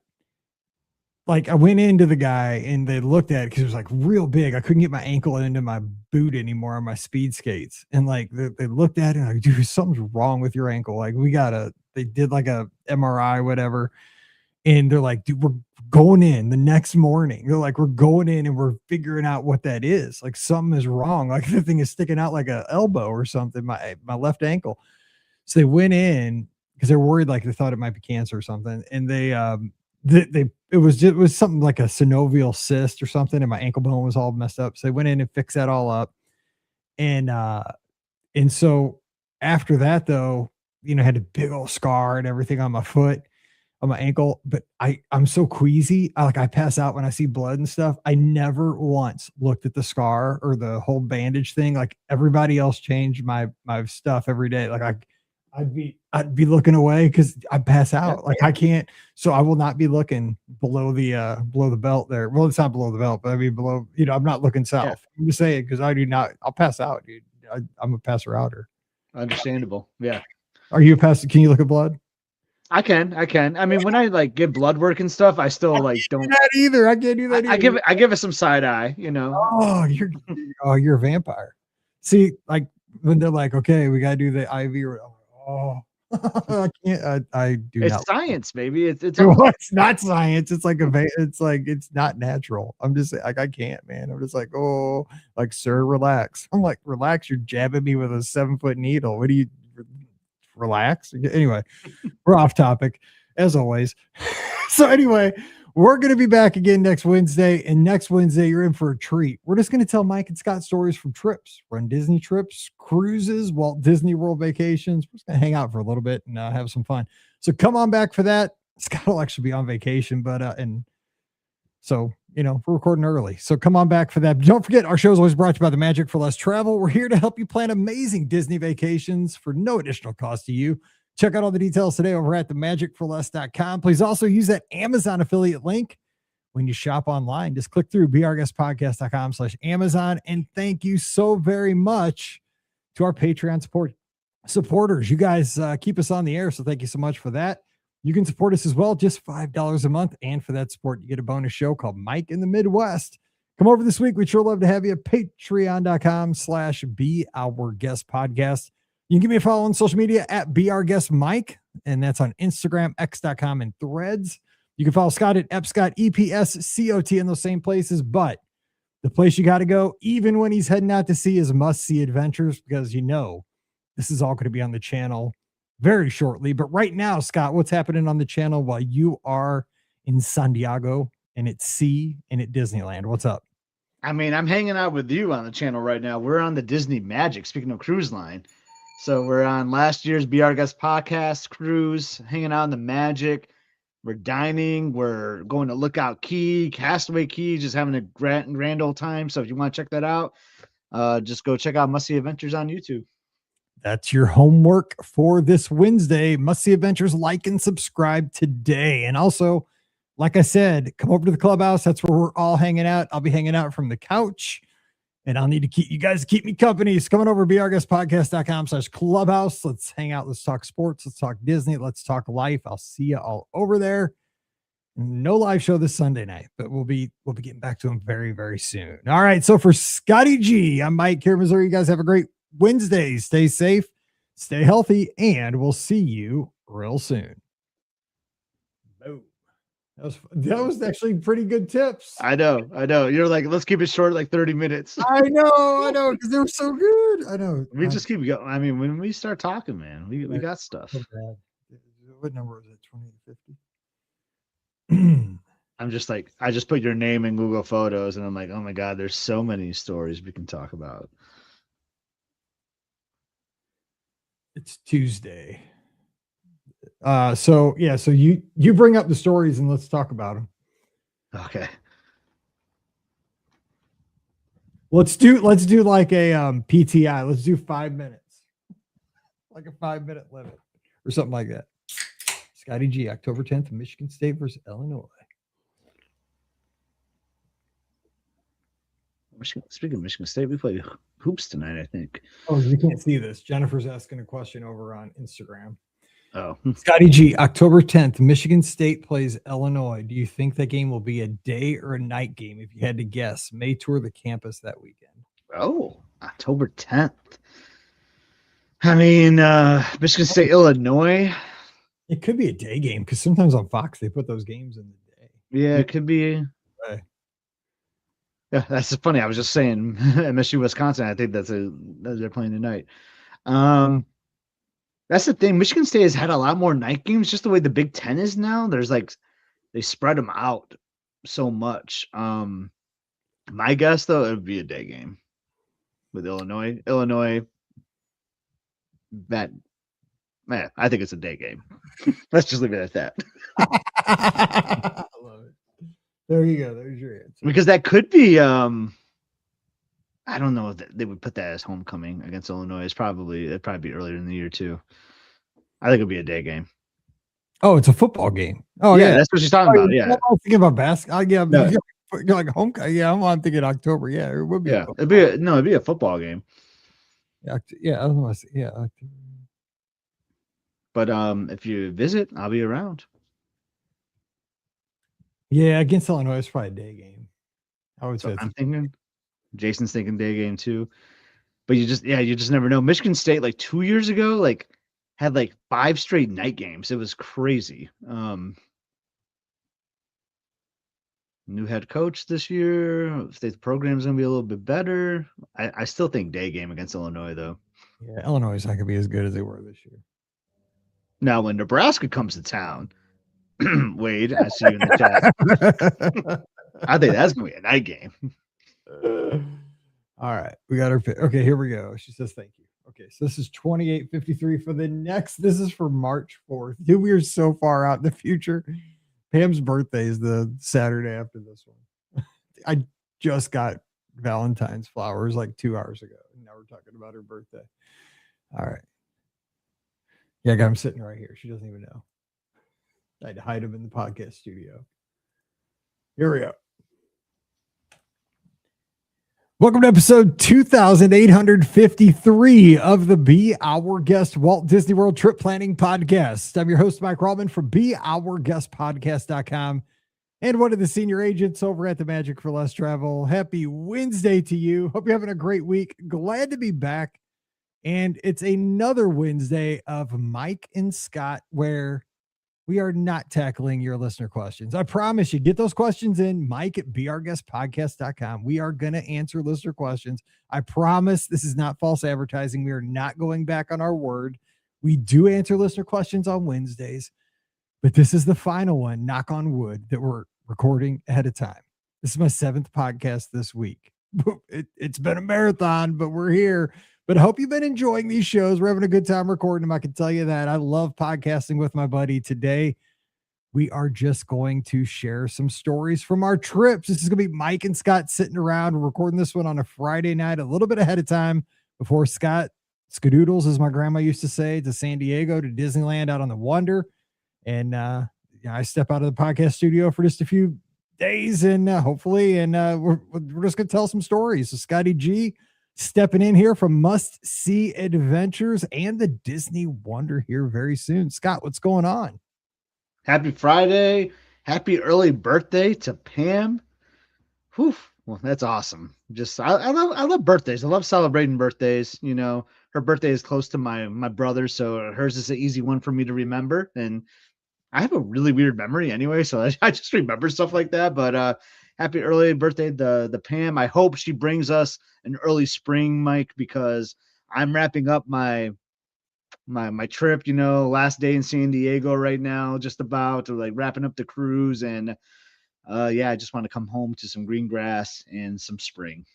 like I went into the guy and they looked at it because it was like real big. I couldn't get my ankle into my boot anymore on my speed skates. And like they looked at it and like, dude, something's wrong with your ankle. Like they did like a MRI, whatever. And they're like, dude, we're going in the next morning. They're like, we're going in and we're figuring out what that is. Like something is wrong. Like the thing is sticking out like a elbow or something, my left ankle. So they went in because they're worried, like they thought it might be cancer or something. And it was something like a synovial cyst or something, and my ankle bone was all messed up. So they went in and fixed that all up. And so after that, though, I had a big old scar and everything on my foot, on my ankle. But I'm so queasy. I pass out when I see blood and stuff. I never once looked at the scar or the whole bandage thing. Like everybody else changed my stuff every day. Like I'd be looking away because I'd pass out. Like I can't, so I will not be looking below the belt there. Well, it's not below the belt, but I mean below, I'm not looking south. Yeah. I'm just saying because I'll pass out, dude. I'm a passer outer. Understandable. Yeah. Are you a passer? Can you look at blood? I can. I mean, when I like get blood work and stuff, I still like don't do that either. I can't do that either. I give it some sside eye, Oh, you're a vampire. See, like when they're like, okay, we gotta do the IV or I can't. I do. It's not science, baby. It's not science. It's like it's not natural. I'm just like I can't, man. I'm just like, oh, like sir, relax. I'm like, relax. You're jabbing me with a 7-foot needle. What do you relax? Anyway, we're off topic as always. So anyway, we're going to be back again next Wednesday. And next Wednesday, you're in for a treat. We're just going to tell Mike and Scott stories from trips, Run Disney trips, cruises, Walt Disney World vacations. We're just going to hang out for a little bit and have some fun. So come on back for that. Scott will actually be on vacation, but, and so, we're recording early. So come on back for that. Don't forget, our show is always brought to you by the Magic for Less Travel. We're here to help you plan amazing Disney vacations for no additional cost to you. Check out all the details today over at themagicforless.com. Please also use that Amazon affiliate link when you shop online. Just click through beourguestpodcast.com/Amazon. And thank you so very much to our Patreon supporters. You guys keep us on the air, so thank you so much for that. You can support us as well, just $5 a month. And for that support, you get a bonus show called Mike in the Midwest. Come over this week. We'd sure love to have you at patreon.com/beourguestpodcast. You can give me a follow on social media at beourguestmike, and that's on Instagram, x.com, and Threads. You can follow Scott at epscott, EPSCOT in those same places. But the place you got to go, even when he's heading out to sea, is must-see adventures, because this is all going to be on the channel very shortly. But right now, Scott, what's happening on the channel while you are in San Diego and at sea and at Disneyland? What's up? I mean, I'm hanging out with you on the channel right now. We're on the Disney Magic, speaking of cruise line. So we're on last year's Be Our Guest podcast cruise, hanging out in the Magic. We're dining. We're going to Lookout Key, Castaway Key, just having a grand old time. So if you want to check that out, just go check out Must See Adventures on YouTube. That's your homework for this Wednesday. Must See Adventures. Like and subscribe today. And also, like I said, come over to the clubhouse. That's where we're all hanging out. I'll be hanging out from the couch, and I'll need to keep you guys to keep me company. So coming over to beourguestpodcast.com/clubhouse. Let's hang out. Let's talk sports. Let's talk Disney. Let's talk life. I'll see you all over there. No live show this Sunday night, but we'll be getting back to them very, very soon. All right. So for Scotty G, I'm Mike here in Missouri. You guys have a great Wednesday. Stay safe, stay healthy, and we'll see you real soon. Boom. That was actually pretty good tips. I know. You're like, let's keep it short, like 30 minutes. I know, because they were so good. I know. We just keep going. I mean, when we start talking, man, we got stuff. So bad. What number is it? 2050. I'm just like, I just put your name in Google Photos, and I'm like, oh my God, there's so many stories we can talk about. It's Tuesday. So you bring up the stories and let's talk about them. Okay. Let's do like a PTI. Let's do 5 minutes. Like a 5-minute limit or something like that. Scotty G, October 10th, Michigan State versus Illinois. Speaking of Michigan State, we play hoops tonight, I think. Oh, you can't see this. Jennifer's asking a question over on Instagram. Oh, Scotty G, October 10th, Michigan State plays Illinois. Do you think that game will be a day or a night game? If you had to guess, may tour the campus that weekend. oh, October 10th. I mean, Michigan State, Illinois. It could be a day game because sometimes on Fox they put those games in the day. Yeah, it could be. Right. Yeah, that's funny. I was just saying MSU, Wisconsin. I think they're playing tonight. That's the thing. Michigan State has had a lot more night games, just the way the Big Ten is now. There's like they spread them out so much. My guess though, it would be a day game with Illinois. Illinois, that man, I think it's a day game. Let's just leave it at that. I love it. There you go. There's your answer. Because that could be I don't know if they would put that as homecoming against Illinois. It'd probably be earlier in the year too. I think it'll be a day game. Oh, it's a football game. Oh yeah, that's what she's talking about. Yeah, I'm thinking about basketball. Yeah, no. Like homecoming. Yeah, I'm thinking October. Yeah, it would be. Yeah, it'd be a football game. Yeah. Otherwise, yeah. But if you visit, I'll be around. Yeah, against Illinois, it's probably a day game. I would say. I'm thinking. Jason's thinking day game too. But you just never know. Michigan State, like 2 years ago, like had like 5 straight night games. It was crazy. New head coach this year. If the program's gonna be a little bit better. I still think day game against Illinois though. Yeah, Illinois is not gonna be as good as they were this year. Now when Nebraska comes to town, Wade, I see you in the chat. I think that's gonna be a night game. All right, we got her. Okay, here we go. She says thank you. Okay, so this is 2853 for the next. This is for March 4th. Dude, we are so far out in the future. Pam's birthday is the Saturday after this one. I just got Valentine's flowers like 2 hours ago. And now we're talking about her birthday. All right. Yeah, I got him sitting right here. She doesn't even know. I had to hide him in the podcast studio. Here we go. Welcome to episode 2853 of the Be Our Guest Walt Disney World Trip Planning Podcast. I'm your host, Mike Rallman from BeOurGuestPodcast.com and one of the senior agents over at the Magic for Less Travel. Happy Wednesday to you. Hope you're having a great week. Glad to be back. And it's another Wednesday of Mike and Scott where we are not tackling your listener questions. I promise you, get those questions in, Mike at BeOurGuestPodcast.com. We are going to answer listener questions. I promise this is not false advertising. We are not going back on our word. We do answer listener questions on Wednesdays, but this is the final one, knock on wood, that we're recording ahead of time. This is my 7th podcast this week. It's been a marathon, but we're here. But I hope you've been enjoying these shows. We're having a good time recording them. I can tell you that. I love podcasting with my buddy. Today, we are just going to share some stories from our trips. This is going to be Mike and Scott sitting around. We're recording this one on a Friday night, a little bit ahead of time before Scott skadoodles, as my grandma used to say, to San Diego, to Disneyland out on the Wonder. And I step out of the podcast studio for just a few days and hopefully, and we're just going to tell some stories. So Scotty G stepping in here from Must See Adventures and the Disney Wonder here very soon. Scott, what's going on? Happy Friday. Happy early birthday to Pam. Whew. Well, that's awesome. I love birthdays. I love celebrating birthdays. You know, her birthday is close to my brother, so hers is an easy one for me to remember. And I have a really weird memory anyway, so I just remember stuff like that. But happy early birthday, the Pam. I hope she brings us an early spring, Mike, because I'm wrapping up my trip, last day in San Diego right now, just about to like wrapping up the cruise. And I just want to come home to some green grass and some spring.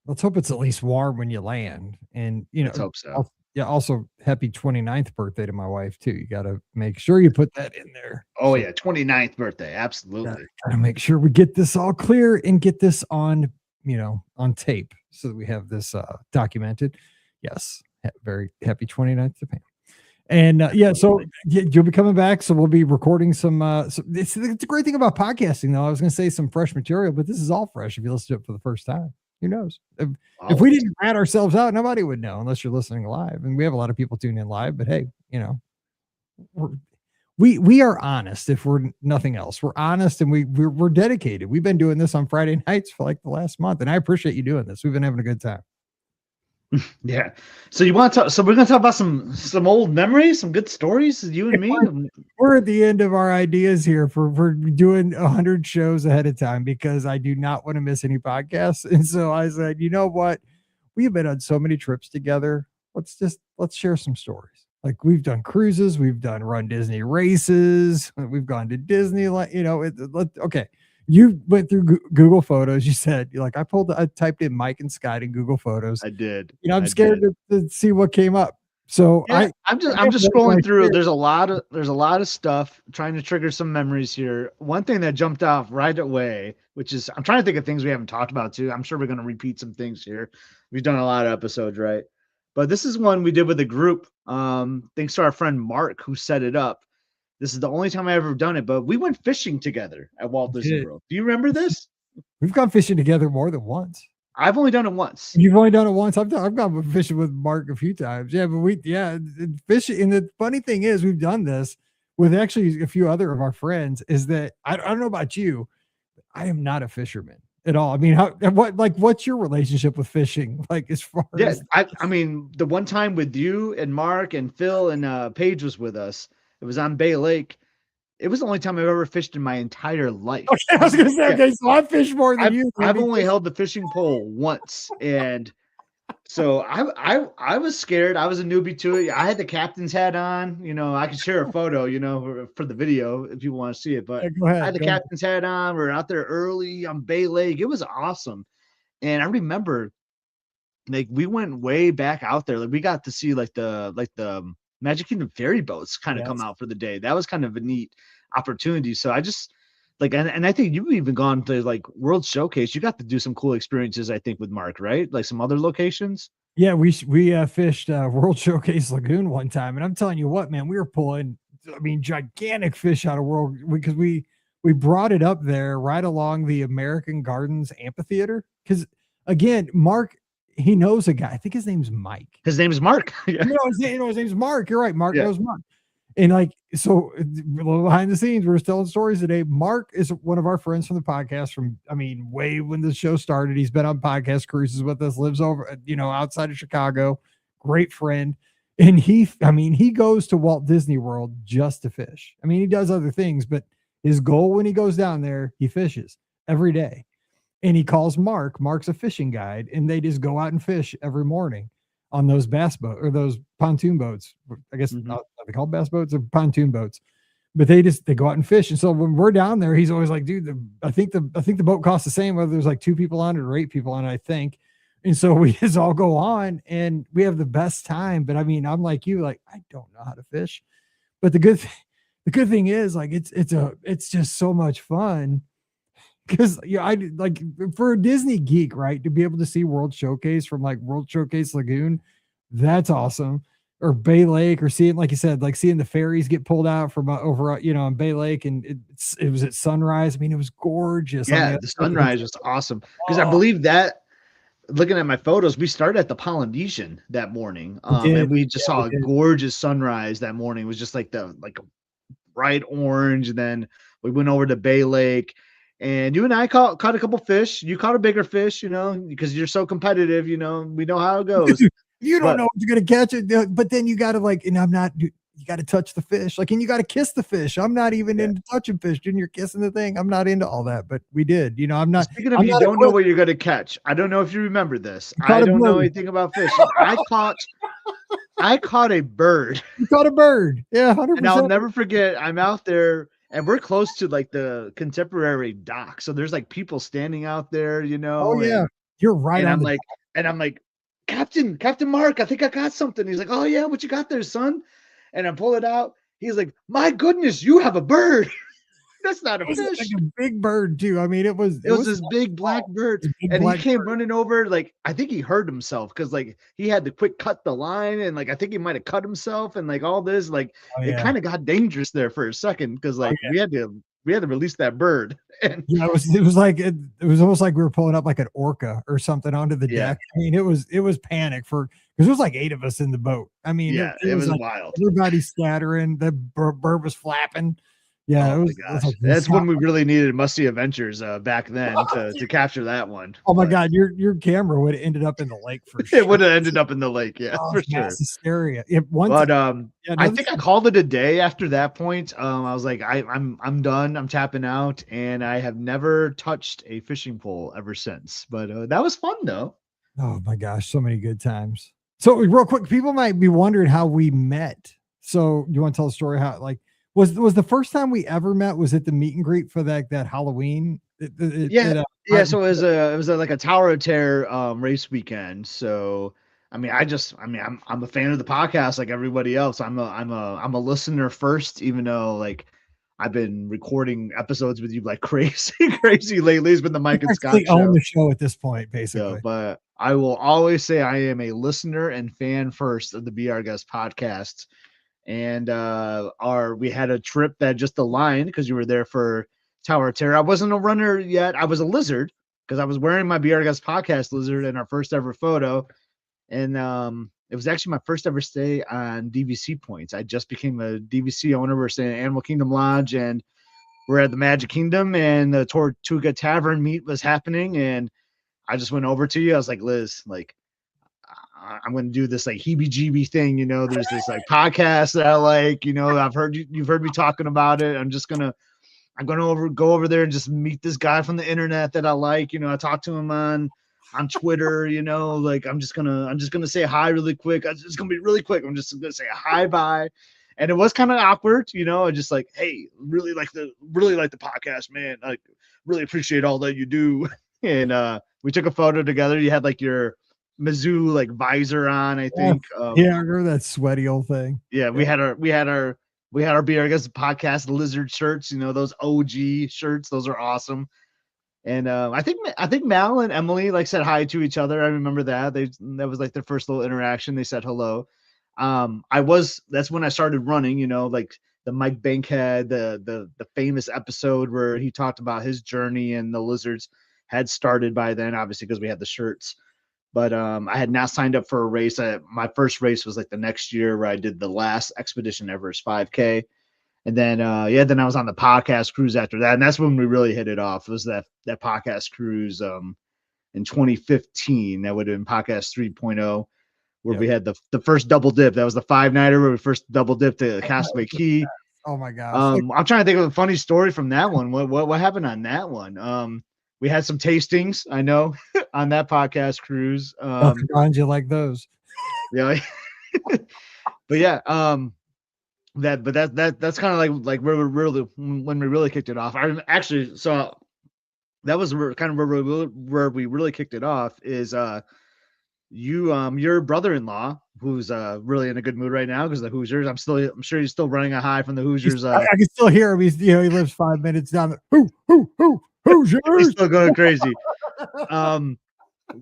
Let's hope it's at least warm when you land. And, let's hope so. Also happy 29th birthday to my wife too. You got to make sure you put that in there. Oh yeah. 29th birthday. Absolutely. Got to make sure we get this all clear and get this on, on tape so that we have this documented. Yes. Very happy 29th to Pam. And so you'll be coming back. So we'll be recording some, it's a great thing about podcasting though. I was going to say some fresh material, but this is all fresh. If you listen to it for the first time, who knows? If we didn't rat ourselves out, nobody would know unless you're listening live. And we have a lot of people tuning in live, but hey, we are honest. If we're nothing else, we're honest, and we're dedicated. We've been doing this on Friday nights for like the last month, and I appreciate you doing this. We've been having a good time. Yeah. So you want to talk? So we're gonna talk about some old memories, some good stories. You and me. We're at the end of our ideas here for doing 100 shows ahead of time because I do not want to miss any podcasts. And so I said, you know what? We've been on so many trips together. Let's share some stories. Like we've done cruises, we've done Run Disney races, we've gone to Disneyland. Okay. You went through Google Photos. You said you're like I typed in Mike and Scott in Google Photos. I did. I'm scared to see what came up. So yeah, I'm just scrolling through. There's a lot of stuff trying to trigger some memories here. One thing that jumped off right away, which is I'm trying to think of things we haven't talked about too. I'm sure we're going to repeat some things here. We've done a lot of episodes, right? But this is one we did with a group. Thanks to our friend Mark who set it up. This is the only time I ever done it, but we went fishing together at Walt Disney World. Do you remember this? We've gone fishing together more than once. I've only done it once. You've only done it once. I've gone fishing with Mark a few times. Yeah, but fishing. And the funny thing is, we've done this with actually a few other of our friends. Is that I don't know about you, I am not a fisherman at all. I mean, what's your relationship with fishing? Like as far as I mean, the one time with you and Mark and Phil and Paige was with us. It was on Bay Lake. It was the only time I've ever fished in my entire life. Okay, I was going to say, okay, so I fished more than you. I've only held the fishing pole once, and so I was scared. I was a newbie to it. I had the captain's hat on. I could share a photo, for the video if you want to see it. But I had the captain's hat on. We were out there early on Bay Lake. It was awesome, and I remember, like we went way back out there. Like we got to see like the Magic Kingdom ferry boats kind of come out for the day. That was kind of a neat opportunity. So I just and I think you've even gone to like World Showcase. You got to do some cool experiences, I think, with Mark, right? Like some other locations. Yeah, we fished World Showcase Lagoon one time, and I'm telling you what, man, we were pulling, gigantic fish out of World because we brought it up there right along the American Gardens Amphitheater. Because again, Mark, he knows a guy. I think his name's Mike. His name is Mark. Yeah. His name's Mark. You're right. Mark knows Mark. And so a little behind the scenes, we're telling stories today. Mark is one of our friends from the podcast way when the show started. He's been on podcast cruises with us, lives over, outside of Chicago. Great friend. And he goes to Walt Disney World just to fish. I mean, he does other things, but his goal when he goes down there, he fishes every day. And he calls Mark. Mark's a fishing guide, and they just go out and fish every morning on those bass boat or those pontoon boats. I guess are they called bass boats or pontoon boats? But they go out and fish. And so when we're down there, he's always like, dude, I think the boat costs the same whether there's like 2 people on it or 8 people on it, I think. And so we just all go on and we have the best time. But I mean, I'm like you, like I don't know how to fish. But the good thing is like it's just so much fun. Because I like for a Disney geek, right? To be able to see World Showcase from like World Showcase Lagoon, that's awesome. Or Bay Lake, or seeing, like you said, like seeing the ferries get pulled out from over, on Bay Lake, and it was at sunrise. I mean, it was gorgeous. Yeah, the sunrise was awesome because I believe that. Looking at my photos, we started at the Polynesian that morning, and we just saw a gorgeous sunrise that morning. It was just like a bright orange, and then we went over to Bay Lake. And you and I caught a couple fish. You caught a bigger fish, because you're so competitive. We know how it goes. You don't know if you're gonna catch it, but then you got to and I'm not. You got to touch the fish, and you got to kiss the fish. I'm not even into touching fish. You're kissing the thing. I'm not into all that, but we did. I'm not. Speaking of, you don't know what you're gonna catch. I don't know if you remember this. I don't know anything about fish. I caught a bird. You caught a bird, yeah, 100%. And I'll never forget. I'm out there. And we're close to like the Contemporary dock. So there's like people standing out there, Oh yeah. You're right. And I'm like, Captain Mark, I think I got something. He's like, oh yeah, what you got there, son? And I pull it out. He's like, my goodness, you have a bird. That's not a fish. Like a big bird too. I mean, it was this big black bird. And he came running over. Like, I think he hurt himself because like he had to quick cut the line. And like, I think he might've cut himself and like all this, like it kind of got dangerous there for a second. Cause like we had to release that bird. And Yeah, it was almost like we were pulling up like an orca or something onto the yeah, deck. I mean, it was panic because there was like 8 of us in the boat. I mean, yeah, it it was was like wild. everybody scattering. The bird was flapping. Yeah, Oh my it was gosh, like that's when we really needed Musty Adventures back then to capture that one. oh my But God, your camera would have ended up in the lake for it sure. would have ended up in the lake, yeah, Oh, for mass sure. hysteria. It once But yeah, I another think I called it a day after that point. I was like, I'm done. I'm tapping out, and I have never touched a fishing pole ever since. But that was fun though. oh my gosh, so many good times. So real quick, people might be wondering how we met. So you want to tell the story how like was the first time we ever met was at the meet and greet for that Halloween? Yeah, yeah. So it was like a Tower of Terror race weekend. So I mean I'm a fan of the podcast like everybody else. I'm a listener first, even though like I've been recording episodes with you like crazy crazy lately. It's been the you Mike and Scott actually own show. the show at this point, Yeah, basically. but I will always say I am a listener and fan first of the Be Our Guest podcast. And we had a trip that just aligned because you were there for Tower of Terror. I wasn't a runner yet. I was a lizard because I was wearing my Be Our Guest podcast lizard in our first ever photo. And it was actually my first ever stay on DVC points. I just became a DVC owner. We're staying at Animal Kingdom Lodge and we're at the Magic Kingdom and the Tortuga Tavern meet was happening. And I just went over to you. I was like, Liz, like, I'm going to do this like heebie-jeebie thing. You know, there's this like podcast that I like, you know, you've heard me talking about it. I'm going to go over there and just meet this guy from the internet that I like. You know, I talked to him on Twitter, you know, like I'm just going to say hi really quick. It's going to be really quick. I'm just going to say hi, bye. And it was kind of awkward, you know, just like, hey, really like the podcast, man. Like really appreciate all that you do. And we took a photo together. You had like your Mizzou like visor on, I Yeah, think. yeah, I remember that sweaty old thing. Yeah, Yeah. we had our Be Our Guest podcast lizard shirts, you know, those OG shirts, those are awesome. And I think Mal and Emily like said hi to each other. I remember that. That was like their first little interaction. They said hello. That's when I started running, you know, like the Mike Bankhead, the famous episode where he talked about his journey and the lizards had started by then, obviously, because we had the shirts. But I had not signed up for a race. My first race was like the next year where I did the last Expedition Everest 5K. And then then I was on the podcast cruise after that. And that's when we really hit it off. It was that podcast cruise in 2015. That would have been podcast 3.0, where Yep. we had the first double dip. That was the 5-nighter where we first double dipped to Castaway Key. Oh my gosh. I'm trying to think of a funny story from that one. What happened on that one? We had some tastings, I know, on that podcast cruise. You like those. Yeah. But yeah, that's kind of like where we really when we really kicked it off. I actually so that was kind of where we really kicked it off is your brother-in-law who's really in a good mood right now because the Hoosiers. I'm sure he's still running a high from the Hoosiers. I can still hear him. He lives 5 minutes down the Hoosiers. He's still going crazy.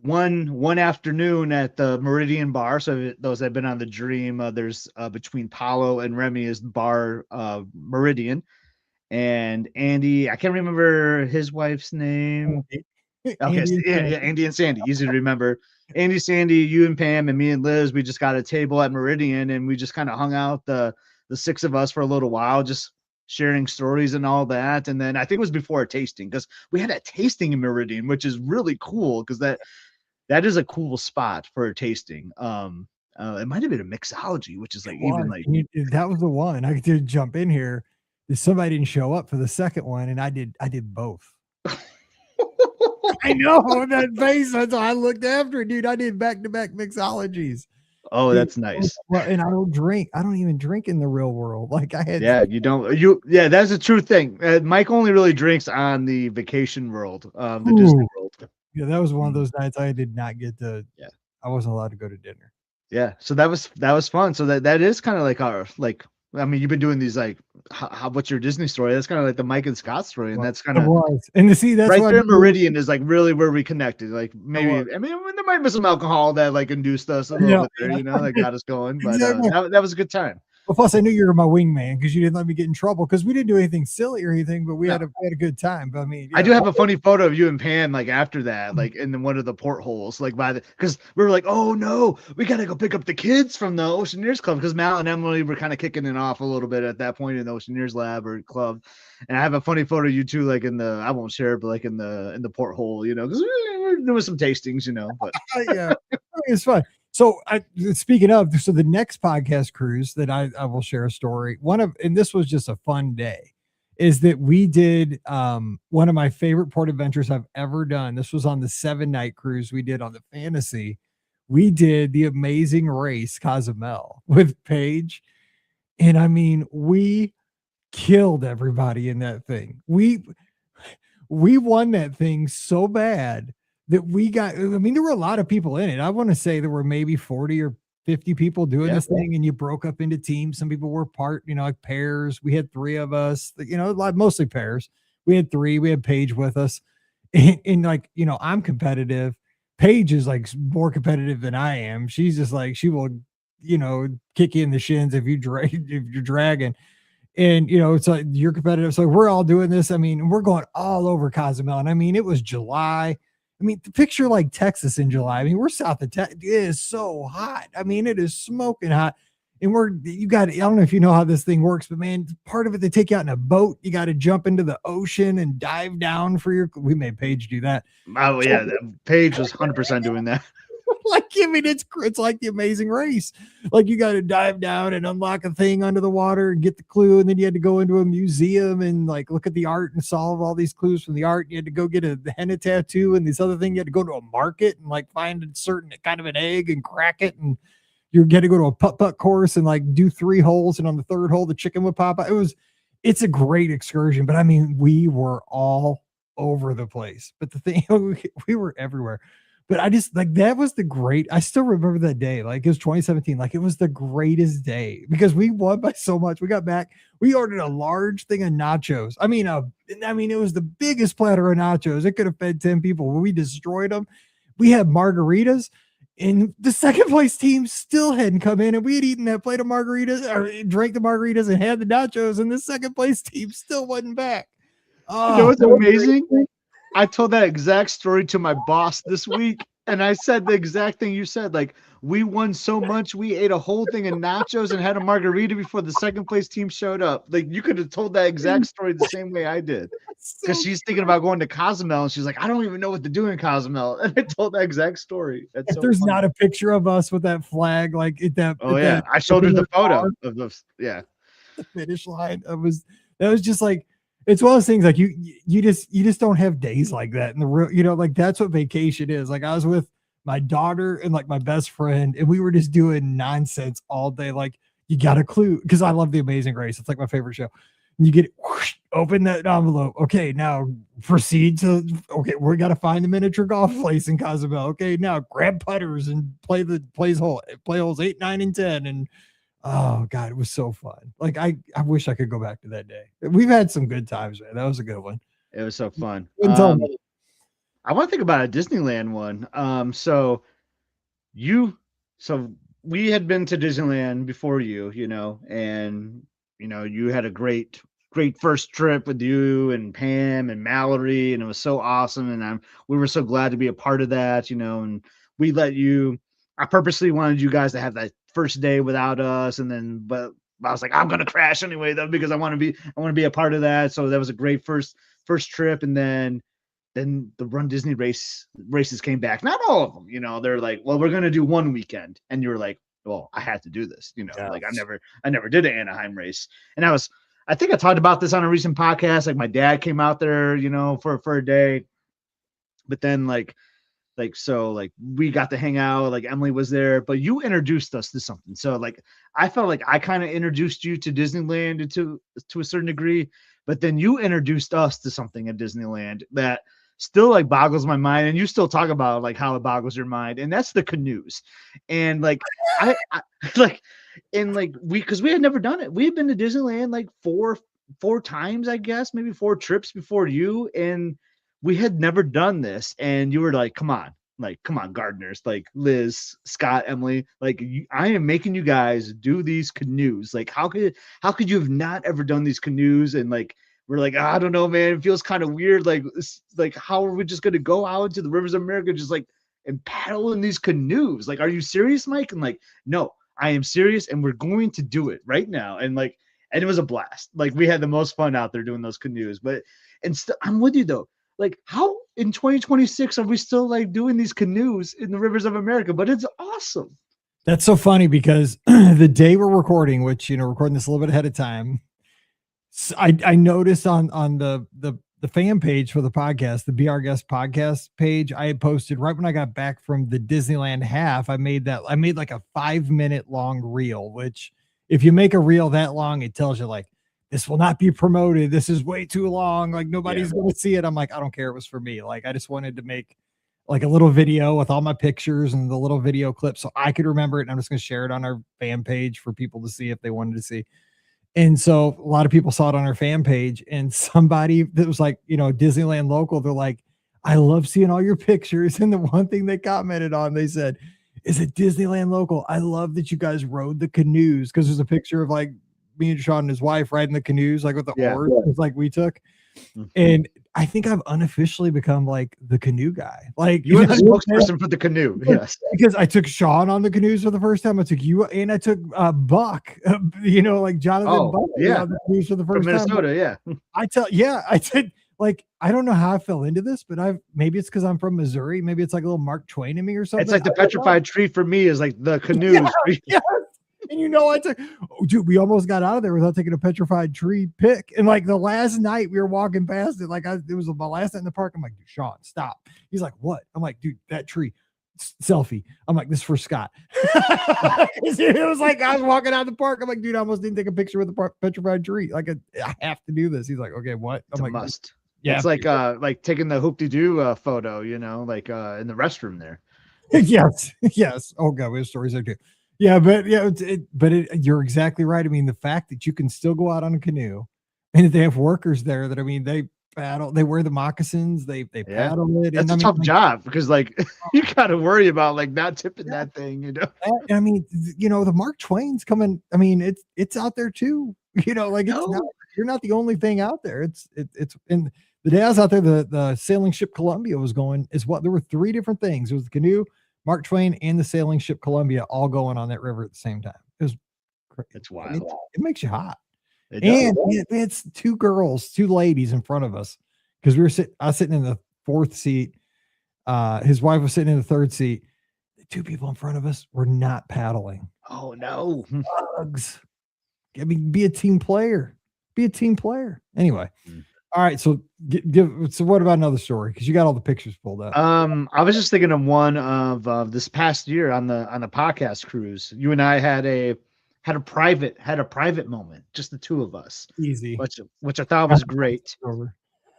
One afternoon at the Meridian Bar. So those that have been on the Dream, there's between Paulo and Remy is bar Meridian, and Andy. I can't remember his wife's name. Okay, Andy and Sandy, easy to remember. Andy, Sandy, you and Pam, and me and Liz. We just got a table at Meridian, and we just kind of hung out the 6 of us for a little while, just sharing stories and all that. And then I think it was before a tasting because we had a tasting in Meridian, which is really cool because that is a cool spot for a tasting. It might have been a mixology, which is like even like that was the one. I did jump in here. Somebody didn't show up for the second one, and I did both. I know that face. That's why I looked after it, dude. I did back-to-back mixologies. Oh, dude, that's nice. Well, and I don't drink. I don't even drink in the real world. Like I had. Yeah, you don't. Yeah, that's a true thing. Mike only really drinks on the vacation world, the Disney World. Yeah, that was one of those nights I did not get to. Yeah, I wasn't allowed to go to dinner. Yeah, so that was fun. So that is kind of like our like. I mean, you've been doing these like, what's your Disney story? That's kind of like the Mike and Scott story, and that's kind of and to see that's right there. Meridian is like really where we connected. Like maybe I mean there might be some alcohol that like induced us a little bit there, you know, that got us going. But that was a good time. Well, plus I knew you were my wingman because you didn't let me get in trouble because we didn't do anything silly or anything, but we No. had a good time. But I mean, I yeah, do have a funny photo of you and Pan like after that, like in one of the portholes, like by the because we were like, oh no, we gotta go pick up the kids from the Oceaneers Club because Mal and Emily were kind of kicking it off a little bit at that point in the Oceaneers Lab or club, and I have a funny photo of you two like in the I won't share it, but like in the porthole, you know, because we're doing some tastings, you know, but yeah, it's fun. So, speaking of, so the next podcast cruise that I will share a story. And this was just a fun day, is that we did one of my favorite port adventures I've ever done. This was on the 7-night cruise we did on the Fantasy. We did the Amazing Race Cozumel with Paige, and I mean, we killed everybody in that thing. We won that thing so bad that we got, I mean, there were a lot of people in it. I want to say there were maybe 40 or 50 people doing this thing, and you broke up into teams. Some people were like pairs. We had 3 of us, mostly pairs. We had 3. We had Paige with us. And like, I'm competitive. Paige is like more competitive than I am. She's just like, she will, kick you in the shins if you're dragging. And it's like you're competitive. So we're all doing this. I mean, we're going all over Cozumel. And I mean, it was July. I mean, picture like Texas in July. I mean, we're south of Texas. It is so hot. I mean, it is smoking hot. And I don't know if you know how this thing works, but man, part of it, they take you out in a boat. You got to jump into the ocean and dive down we made Paige do that. Oh yeah, Paige was 100% doing that. Like, I mean, it's like the Amazing Race. Like, you got to dive down and unlock a thing under the water and get the clue, and then you had to go into a museum and like look at the art and solve all these clues from the art. You had to go get a henna tattoo and this other thing. You had to go to a market and like find a certain kind of an egg and crack it, and you get to go to a putt course and like do 3 holes, and on the 3rd hole the chicken would pop out. It's a great excursion, but I mean, we were all over the place. But the thing, we were everywhere. But I just like that was I still remember that day. Like, it was 2017. Like, it was the greatest day because we won by so much. We got back, we ordered a large thing of nachos. I mean, it was the biggest platter of nachos. It could have fed 10 people. We destroyed them. We had margaritas, and the second place team still hadn't come in, and we had eaten that plate of margaritas or drank the margaritas and had the nachos, and the second place team still wasn't back. Oh, you know what's amazing? I told that exact story to my boss this week, and I said the exact thing you said. Like, we won so much, we ate a whole thing of nachos and had a margarita before the second place team showed up. Like, you could have told that exact story the same way I did, because she's thinking about going to Cozumel, and she's like, I don't even know what to do in Cozumel. And I told that exact story. That's so there's funny. not a picture of us with that flag, like that. Oh yeah, I showed her the photo of the finish line. That was just like, it's one of those things like you just don't have days like that in the real, like that's what vacation is. Like, I was with my daughter and like my best friend, and we were just doing nonsense all day. Like, you got a clue, because I love The Amazing Race. It's like my favorite show. And you get open that envelope. Okay, now proceed to we got to find the miniature golf place in Cozumel. Okay, now grab putters and play holes 8, 9, and 10. And oh God, it was so fun. Like, I wish I could go back to that day. We've had some good times, man. That was a good one. It was so fun. I want to think about a Disneyland one. So we had been to Disneyland before you, and you had a great first trip with you and Pam and Mallory, and it was so awesome. And we were so glad to be a part of that, and we let you. I purposely wanted you guys to have that first day without us, but I was like, I'm gonna crash anyway though, because I want to be a part of that. So that was a great first trip, and then the Run Disney races came back. Not all of them, they're like, well, we're gonna do one weekend, and you were like, well, I had to do this, yes. Like I never did an Anaheim race, and I think I talked about this on a recent podcast. Like, my dad came out there, for a day, but then so we got to hang out, like Emily was there, but you introduced us to something. So like, I felt like I kind of introduced you to Disneyland to a certain degree, but then you introduced us to something at Disneyland that still like boggles my mind. And you still talk about like how it boggles your mind. And that's the canoes. And like, because we had never done it. We had been to Disneyland like four times, I guess, maybe 4 trips before you. And we had never done this, and you were like, come on, Like, come on, gardeners, like Liz, Scott, Emily, like I am making you guys do these canoes. Like, how could you have not ever done these canoes? And like, we're like, I don't know, man, it feels kind of weird. Like, how are we just gonna go out into the rivers of America, just like and paddle in these canoes? Like, are you serious, Mike? And like, no, I am serious, and we're going to do it right now. And like, and it was a blast. Like, we had the most fun out there doing those canoes. But I'm with you though. Like, how in 2026 are we still like doing these canoes in the rivers of America? But it's awesome. That's so funny because the day we're recording, which, recording this a little bit ahead of time, I noticed on the fan page for the podcast, the Be Our Guest podcast page, I had posted right when I got back from the Disneyland half. I made like a 5-minute long reel, which if you make a reel that long, it tells you like, this will not be promoted. This is way too long. Like, nobody's going to see it. I'm like, I don't care. It was for me. Like, I just wanted to make like a little video with all my pictures and the little video clip so I could remember it. And I'm just going to share it on our fan page for people to see if they wanted to see. And so a lot of people saw it on our fan page, and somebody that was like, Disneyland local, they're like, I love seeing all your pictures. And the one thing they commented on, they said, is it Disneyland local? I love that you guys rode the canoes, because there's a picture of like me and Sean and his wife riding the canoes, like with the oars, like we took. And I think I've unofficially become like the canoe guy. Like, you're the spokesperson for the canoe. Yes, because I took Sean on the canoes for the first time. I took you, and I took Buck. Like Jonathan Buck on the canoes for the first time. From Minnesota, I said, like, I don't know how I fell into this, but maybe it's because I'm from Missouri. Maybe it's like a little Mark Twain in me or something. It's like the petrified tree for me is like the canoes. Yeah. And I took, dude, we almost got out of there without taking a petrified tree pic. And like the last night we were walking past it, it was my last night in the park. I'm like, dude, Sean, stop. He's like, what? I'm like, dude, that tree selfie. I'm like, this is for Scott. It was like, I was walking out of the park. I'm like, dude, I almost didn't take a picture with the petrified tree. Like, I have to do this. He's like, okay, what? I'm like, must. Yeah. It's like taking the hoop-de-doo photo, like in the restroom there. Yes. Oh God, we have stories there too. Yeah, but you're exactly right. I mean, the fact that you can still go out on a canoe, and that they have workers there that, they paddle, they wear the moccasins, they paddle it. That's a tough job, because like you got to worry about like not tipping that thing, I mean, the Mark Twain's coming. I mean, it's out there too. Like you're not the only thing out there. It's and the day I was out there, the sailing ship Columbia was going. There were 3 different things. It was the canoe, Mark Twain, and the sailing ship Columbia all going on that river at the same time. It was crazy. It's wild. It makes you hot. It's 2 ladies in front of us, because I was sitting in the 4th seat. His wife was sitting in the 3rd seat. The 2 people in front of us were not paddling. Oh no. Bugs. I mean, be a team player. Anyway. All right, so so what about another story? Because you got all the pictures pulled up. I was just thinking of one of this past year on the podcast cruise. You and I had a private moment, just the 2 of us. Easy, which I thought was great.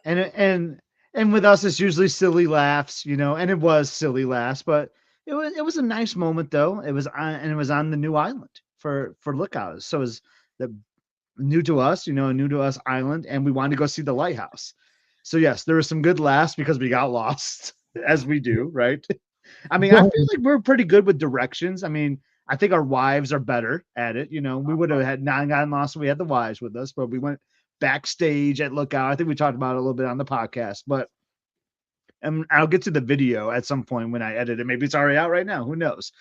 And with us, it's usually silly laughs, and it was silly laughs, but it was a nice moment though. It was on the new island for Lookouts, so it was the new to us, new to us island, and we wanted to go see the lighthouse. So yes, there were some good laughs because we got lost, as we do, right? I mean, I feel like we're pretty good with directions. I mean, I think our wives are better at it. We would have had not gotten lost if we had the wives with us, but we went backstage at Lookout. I think we talked about it a little bit on the podcast, but I'll get to the video at some point when I edit it. Maybe it's already out right now. Who knows?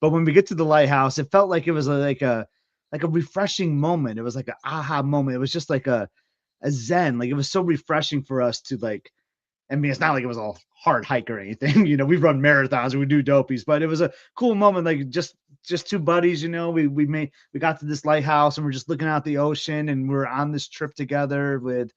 But when we get to the lighthouse, it felt like it was like a refreshing moment. It was like an aha moment. It was just like a zen. Like, it was so refreshing for us to like, I mean, it's not like it was a hard hike or anything, we run marathons and we do dopies, but it was a cool moment. Like just 2 buddies, we got to this lighthouse and we're just looking out the ocean, and we're on this trip together with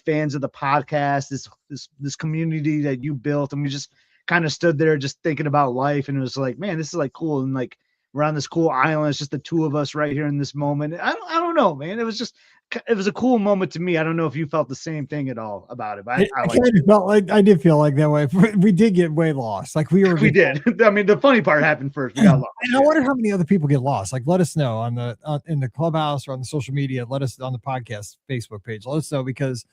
fans of the podcast, this community that you built. And we just kind of stood there just thinking about life. And it was like, man, this is like cool. And like, we're on this cool island. It's just the 2 of us right here in this moment. I don't know, man. It was a cool moment to me. I don't know if you felt the same thing at all about it, but I did feel like that way. We did get way lost. Like we did. I mean, the funny part happened first. We got lost. And I wonder how many other people get lost. Like, let us know on in the clubhouse or on the social media. Let us on the podcast Facebook page. Let us know, because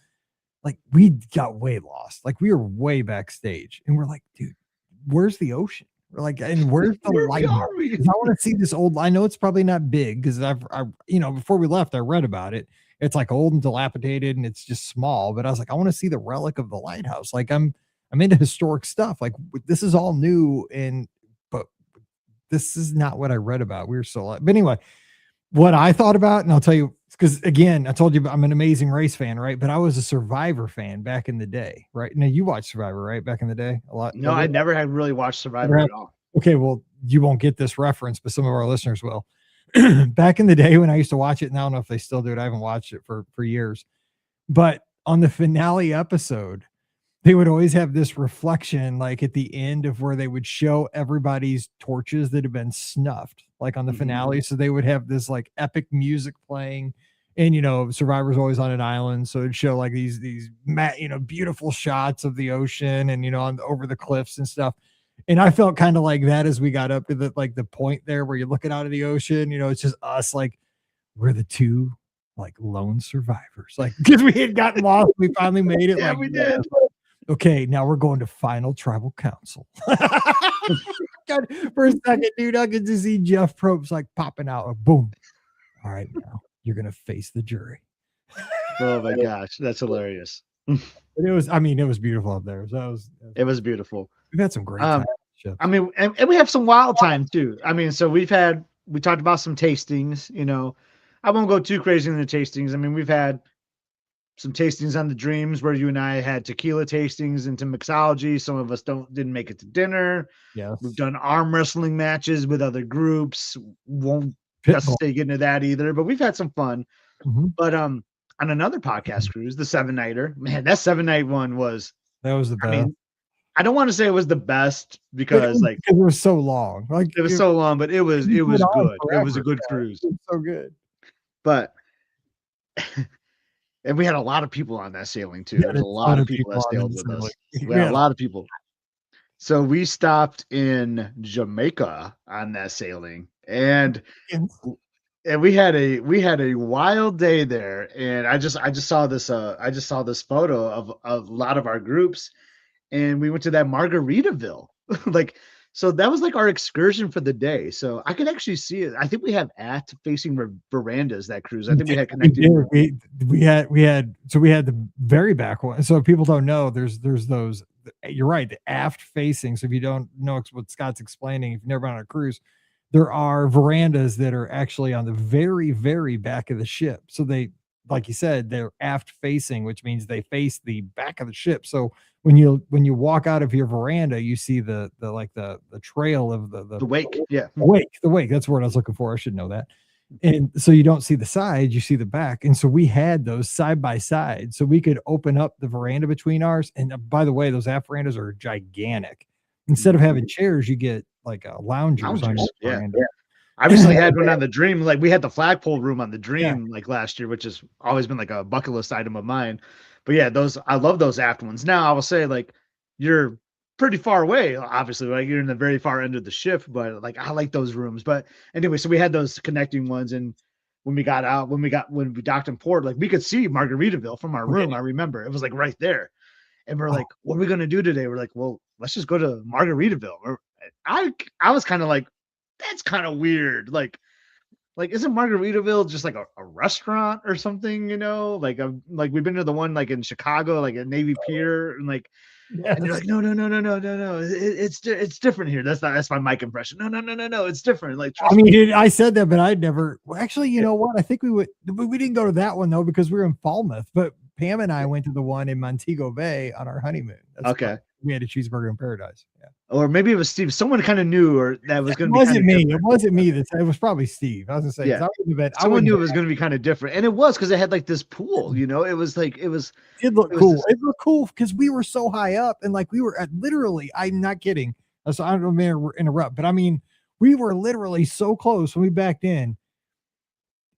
like we got way lost. Like we were way backstage, and we're like, dude, where's the ocean? Like, and where's the lighthouse? I want to see this old. I know it's probably not big because before we left, I read about it. It's like old and dilapidated, and it's just small. But I was like, I want to see the relic of the lighthouse. Like, I'm into historic stuff. Like, this is all new, but this is not what I read about. We were so, but anyway, what I thought about, and I'll tell you, because again, I told you I'm an Amazing Race fan, right? But I was a Survivor fan back in the day, right? Now you watched Survivor, right? Back in the day, a lot. No, I never had really watched Survivor at all. Okay, well, you won't get this reference, but some of our listeners will. Back in the day when I used to watch it, and I don't know if they still do it. I haven't watched it for years. But on the finale episode, they would always have this reflection, like at the end of where they would show everybody's torches that have been snuffed, like on the finale. So they would have this like epic music playing, and Survivor's always on an island, so it'd show like these beautiful shots of the ocean and over the cliffs and stuff. And I felt kind of like that as we got up to the point there where you're looking out of the ocean. It's just us, like we're the two like lone survivors, like because we had gotten lost, we finally made it. Yeah, we did. Okay, now we're going to final tribal council. God, for a second, dude, I could just see Jeff Probst like popping out. Boom. All right, now you're gonna face the jury. Oh my gosh, that's hilarious. It was beautiful up there. It was beautiful. We've had some great times. I mean, and we have some wild times too. I mean, so we talked about some tastings. I won't go too crazy in the tastings. I mean, we've had some tastings on the Dreams where you and I had tequila tastings into mixology. Some of us didn't make it to dinner. Yeah, we've done arm wrestling matches with other groups. Won't necessarily get into that either, but we've had some fun. But on another podcast cruise, the 7-nighter, man, that 7-night one was the best. I mean, I don't want to say it was the best because it was so long. Like it was so long, but it was good. It was a good cruise. So good. But and we had a lot of people on that sailing too. There was a lot of people that sailed with us. We had a lot of people. So we stopped in Jamaica on that sailing, and we had a wild day there. And I just saw this photo of a lot of our groups, and we went to that Margaritaville. So that was like our excursion for the day. So I could actually see it. I think we have facing verandas that cruise. I think we had connected. We had the very back one. So if people don't know, there's those. You're right, the aft facing. So if you don't know what Scott's explaining, if you've never been on a cruise, there are verandas that are actually on the very, very back of the ship. So they, like you said, they're aft facing, which means they face the back of the ship. So when you walk out of your veranda, you see the trail of the wake. Yeah. The wake. That's the word I was looking for. I should know that. And so you don't see the sides, you see the back. And so we had those side by side. So we could open up the veranda between ours. And by the way, those aft verandas are gigantic. Instead of having chairs, you get like a loungers on the veranda. Yeah. I recently had one on the Dream. Like we had the flagpole room on the Dream like last year, which has always been like a bucket list item of mine. But yeah, I love those aft ones. Now I will say, like, you're pretty far away, obviously, like you're in the very far end of the ship, but like I like those rooms. But anyway, so we had those connecting ones, and when we docked in port, like we could see Margaritaville from our room. I remember it was like right there. And we're like, what are we gonna do today? We're like, well, let's just go to Margaritaville. I was kind of like, that's kind of weird. Like isn't Margaritaville just like a restaurant or something? Like we've been to the one like in Chicago, like at Navy Pier, and like, and you're like, no, it's different here. That's my mic impression. No, it's different. Like, I mean, dude, I said that, but I'd never. Well, actually, you know what? I think we didn't go to that one though because we were in Falmouth, but Pam and I went to the one in Montego Bay on our honeymoon. That's okay. We had a cheeseburger in paradise. Yeah. Or maybe it was Steve. Someone kind of knew, or that was going to be. It wasn't me. It was probably Steve. I was going to say, someone knew it was going to be kind of different, and it was because it had like this pool. It looked cool. It looked cool because we were so high up, and like we were at literally. I'm not kidding. So I don't mean to interrupt, but I mean we were literally so close when we backed in.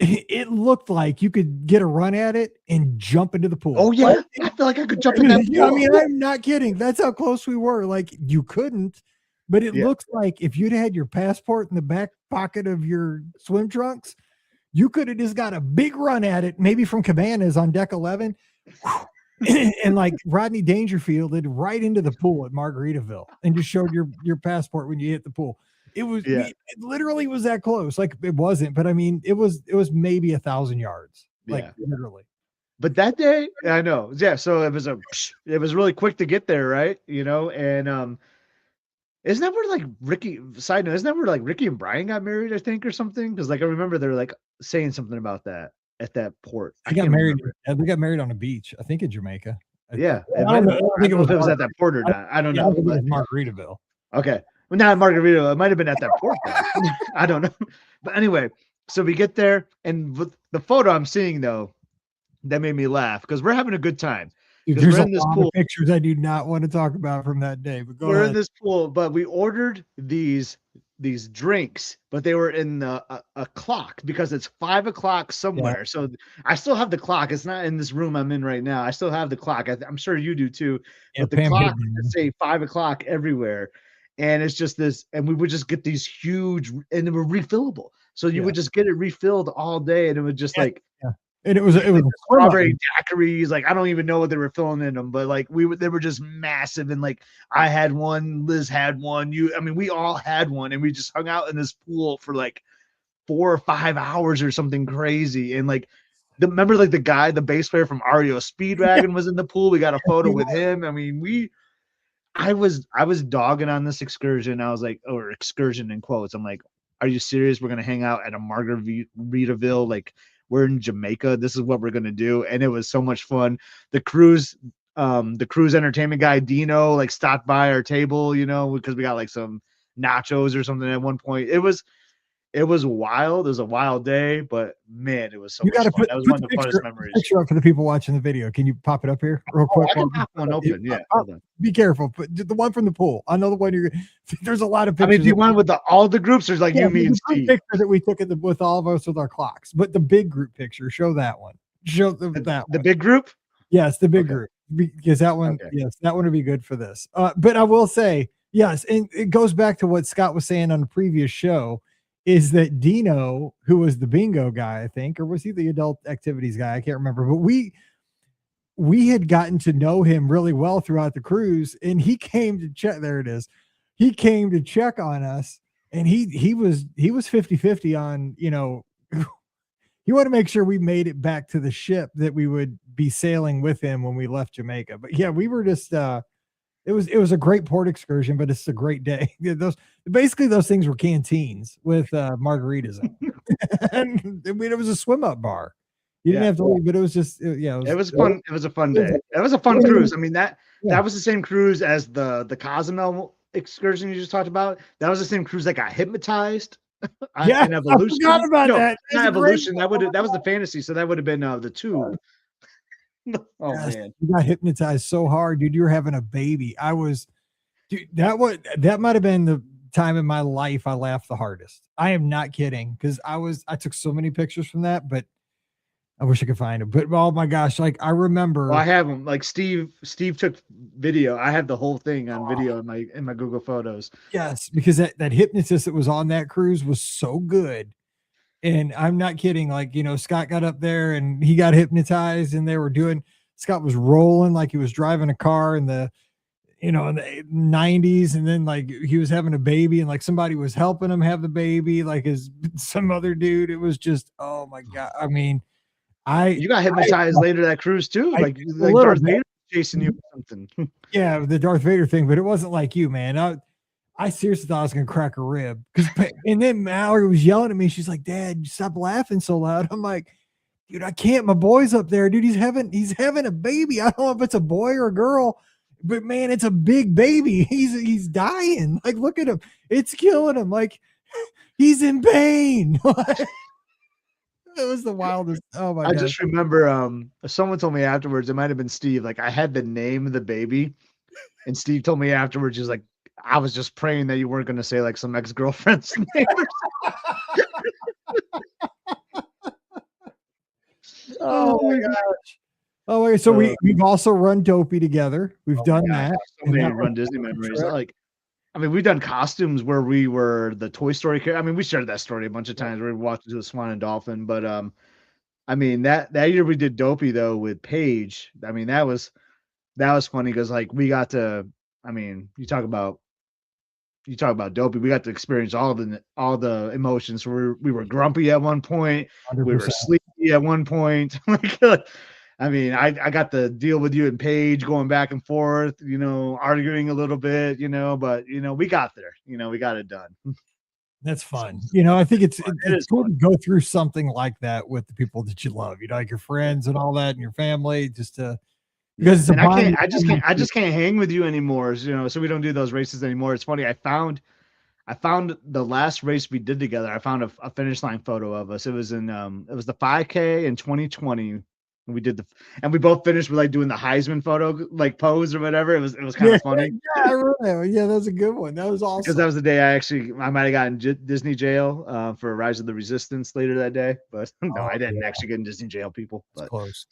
It looked like you could get a run at it and jump into the pool. Oh yeah, I feel like I could jump in that pool. I mean, I'm not kidding. That's how close we were. Like you couldn't, but it looks like if you'd had your passport in the back pocket of your swim trunks, you could have just got a big run at it, maybe from Cabanas on deck 11, and like Rodney Dangerfield did right into the pool at Margaritaville and just showed your passport when you hit the pool. It was it literally was that close. Like it wasn't, but I mean it was maybe 1,000 yards. Like literally. But that day, I know. Yeah, so it was really quick to get there, right? You know, and isn't that where like side note, isn't that where like Ricky and Brian got married, I think, or something? Because like I remember they're like saying something about that at that port. They got married. They got married on a beach, I think in Jamaica. I don't know if it was at that port or not. I don't know. It was Margaritaville. Okay. Well, not Margaritaville. It might have been at that port. I don't know. But anyway, so we get there, and the photo I'm seeing though, that made me laugh because we're having a good time. Dude, there's a lot of pictures I do not want to talk about from that day. But we're in this pool, but we ordered these drinks, but they were in a clock because it's 5 o'clock somewhere. Yeah. So I still have the clock. It's not in this room I'm in right now. I still have the clock. I'm sure you do too. Yeah, but the clock say 5 o'clock everywhere. And it's just this, and we would just get these huge, and they were refillable. So you would just get it refilled all day, and it would just like, and it was strawberry daiquiris. Like I don't even know what they were filling in them, but like they were just massive. And like I had one, Liz had one. We all had one, and we just hung out in this pool for like 4 or 5 hours or something crazy. And like remember like the bass player from REO Speedwagon was in the pool. We got a photo with him. I mean, I was dogging on this excursion. I was like, or excursion in quotes. I'm like, are you serious? We're gonna hang out at a Margaritaville? Like we're in Jamaica. This is what we're gonna do. And it was so much fun. The cruise entertainment guy Dino like stopped by our table, you know, because we got like some nachos or something at one point. It was wild. It was a wild day, but man, it was so much fun. That was one of the funnest memories. Picture up for the people watching the video. Can you pop it up here real quick? I can pop one open. Yeah. Hold on. Be careful. But the one from the pool. I know the one there's a lot of pictures. I mean, do you want with all the groups? There's like you, me, and Steve. Picture that we took with all of us with our clocks, but the big group picture. Show that one. Show that one. The big group. Yes, the big group, because that one. Okay. Yes, that one would be good for this. But I will say yes, and it goes back to what Scott was saying on the previous show. Is that Dino, who was the bingo guy, I think, or was he the adult activities guy? I can't remember, but we had gotten to know him really well throughout the cruise, and he came to check. There it is. He came to check on us, and he was 50-50 on, you know, he wanted to make sure we made it back to the ship that we would be sailing with him when we left Jamaica. But yeah, we were just it was a great port excursion, but it's a great day. Those things were canteens with margaritas in them. And I mean, it was a swim up bar. You didn't have to leave, but it was just it was fun. It was a fun day. It was a fun cruise. I mean that was the same cruise as the Cozumel excursion you just talked about. That was the same cruise that got hypnotized. In Evolution. I forgot about that. Not Evolution. That was the fantasy. So that would have been the Tube. Oh man, you got hypnotized so hard, dude. You were having a baby. That might have been the time in my life I laughed the hardest. I am not kidding, because I took so many pictures from that, but I wish I could find it. But oh my gosh, like I remember. Well, I have them. Like Steve took video. I have the whole thing on video in my Google Photos. Yes, because that hypnotist that was on that cruise was so good. And I'm not kidding. Like, you know, Scott got up there and he got hypnotized, and Scott was rolling like he was driving a car in the 90s. And then like he was having a baby, and like somebody was helping him have the baby, like some other dude. It was just, oh my God. I mean, you got hypnotized later that cruise too. Like Darth Vader chasing you or something. Yeah. The Darth Vader thing, but it wasn't like you, man. I seriously thought I was going to crack a rib. And then Mallory was yelling at me. She's like, "Dad, stop laughing so loud." I'm like, dude, I can't. My boy's up there, dude. He's having a baby. I don't know if it's a boy or a girl, but man, it's a big baby. He's dying. Like, look at him. It's killing him. Like, he's in pain. It was the wildest. Oh my God. I just remember someone told me afterwards, it might have been Steve, like I had the name of the baby, and Steve told me afterwards, he's like, I was just praying that you weren't going to say like some ex-girlfriend's name. Oh my gosh. Oh wait, so we've also run Dopey together. We've done that. So many Run Disney memories. We've done costumes where we were the Toy Story character. I mean, we shared that story a bunch of times where we walked into the Swan and Dolphin, but I mean, that year we did Dopey though with Paige. I mean, that was funny because like we got to. I mean, you talk about Dopey. We got to experience all the emotions. We were grumpy at one point. We were 100%. sleepy at one point. Like, I mean, I got to deal with you and Paige going back and forth. You know, arguing a little bit. You know, but you know we got there. You know, we got it done. That's So, fun. You know, I think it's it it's is cool fun. to go through something like that with the people that you love. You know, like your friends and all that, and your family. Just to Yeah, because it's a and bonding. I just can't hang with you anymore. You know, so we don't do those races anymore. It's funny. I found the last race we did together. I found a finish line photo of us. It was it was the 5K in 2020. We did and we both finished with like doing the Heisman photo, like pose or whatever. It was kind Yeah, of funny yeah, I remember that one. Yeah, that was a good one. That was because awesome. that was the day I might have gotten Disney jail for Rise of the Resistance later that day, but no, Oh I didn't yeah, actually get in Disney jail, people. it's But close.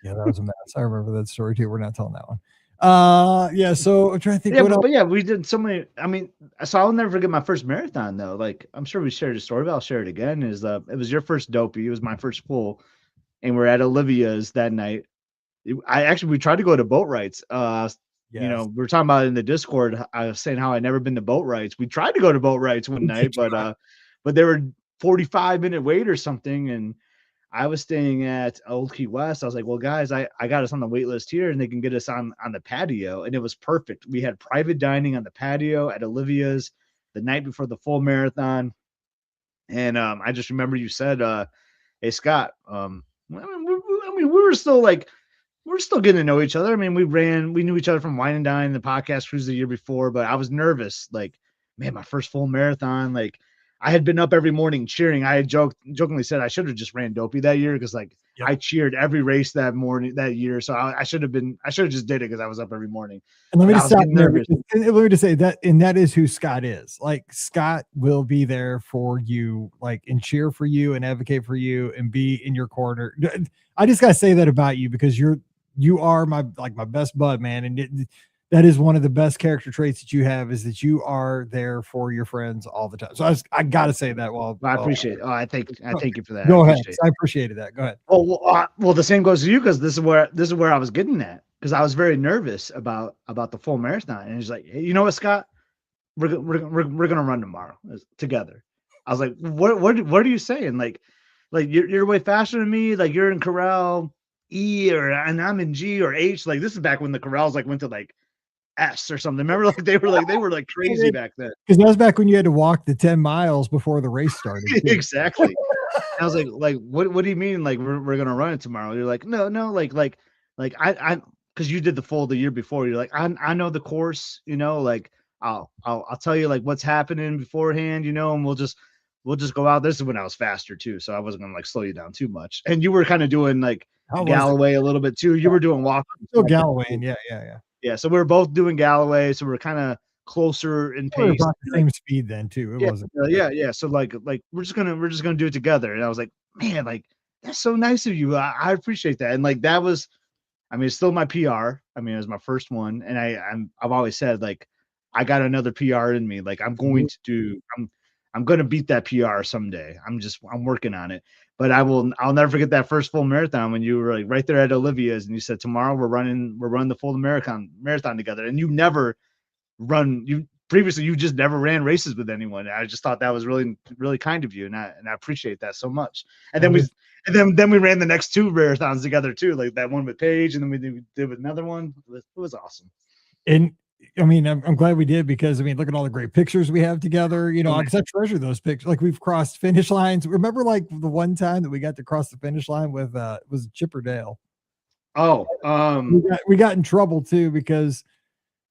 Yeah, that was a mess. I remember that story too. We're not telling that one. Yeah. So I'm trying to think yeah, what else. but yeah, we did so many. I mean, so I'll never forget my first marathon though. Like I'm sure we shared a story, but I'll share it again. Is it was your first Dopey? It was my first full, and we're at Olivia's that night. We tried to go to boat rides. You know, Yes. we were talking about it in the Discord. I was saying how I never been to boat rides. We tried to go to boat rides one We did night, try. but they were 45-minute wait or something, and I was staying at Old Key West. I was like, well, guys, I got us on the wait list here and they can get us on the patio. And it was perfect. We had private dining on the patio at Olivia's the night before the full marathon. And I just remember you said, hey Scott, I mean, we're still getting to know each other. I mean, we knew each other from Wine and Dine, the podcast cruise the year before, but I was nervous. Like, man, my first full marathon. Like, I had been up every morning cheering. I had jokingly said I should have just ran Dopey that year because like Yep. I cheered every race that morning that year. So I should have just did it because I was up every morning. And let me But I just was stop getting there nervous. because and let me just say that, and that is who Scott is. Like Scott will be there for you, like and cheer for you and advocate for you and be in your corner. I just gotta say that about you because you are my like my best bud, man, and that is one of the best character traits that you have is that you are there for your friends all the time. So I gotta say that. Well, I appreciate it. Oh, I thank you for that. I Go ahead. appreciate it. I appreciated that. Go ahead. Well, the same goes to you because this is where I was getting at because I was very nervous about the full marathon, and he's like, hey, you know what, Scott, we're gonna run tomorrow together. I was like, what are you saying? Like you're way faster than me. Like you're in corral E and I'm in G or H. Like this is back when the corrals like went to like S or something. Remember, like they were like crazy back then. Because that was back when you had to walk the 10 miles before the race started. Too. Exactly. I was like, what do you mean? Like, we're gonna run it tomorrow? You're like, no, like because you did the full the year before. You're like, I know the course, you know, like I'll tell you like what's happening beforehand, you know, and we'll just go out. This is when I was faster too, so I wasn't gonna like slow you down too much. And you were kind of doing like How was it? Galloway a little bit too. You were doing walk. Still Galloway. And yeah. Yeah, so we were both doing Galloway, so we're kind of closer in We were pace. about the same speed then too. It Yeah, wasn't. yeah. So like we're just gonna do it together. And I was like, man, like that's so nice of you. I appreciate that. And like that was, I mean, it's still my PR. I mean, it was my first one, and I've always said like I got another PR in me. Like I'm gonna beat that PR someday. I'm working on it. But I'll never forget that first full marathon when you were like right there at Olivia's and you said tomorrow we're running the full marathon together. And you previously you just never ran races with anyone. I just thought that was really really kind of you, and I appreciate that so much. And then That is, we ran the next two marathons together too, like that one with Paige, and then we did with another one. It was awesome. and I mean, I'm glad we did because I mean, look at all the great pictures we have together. You Oh, know, because I treasure those pictures. Like we've crossed finish lines. Remember, like the one time that we got to cross the finish line with was Chipperdale. oh, We got in trouble too because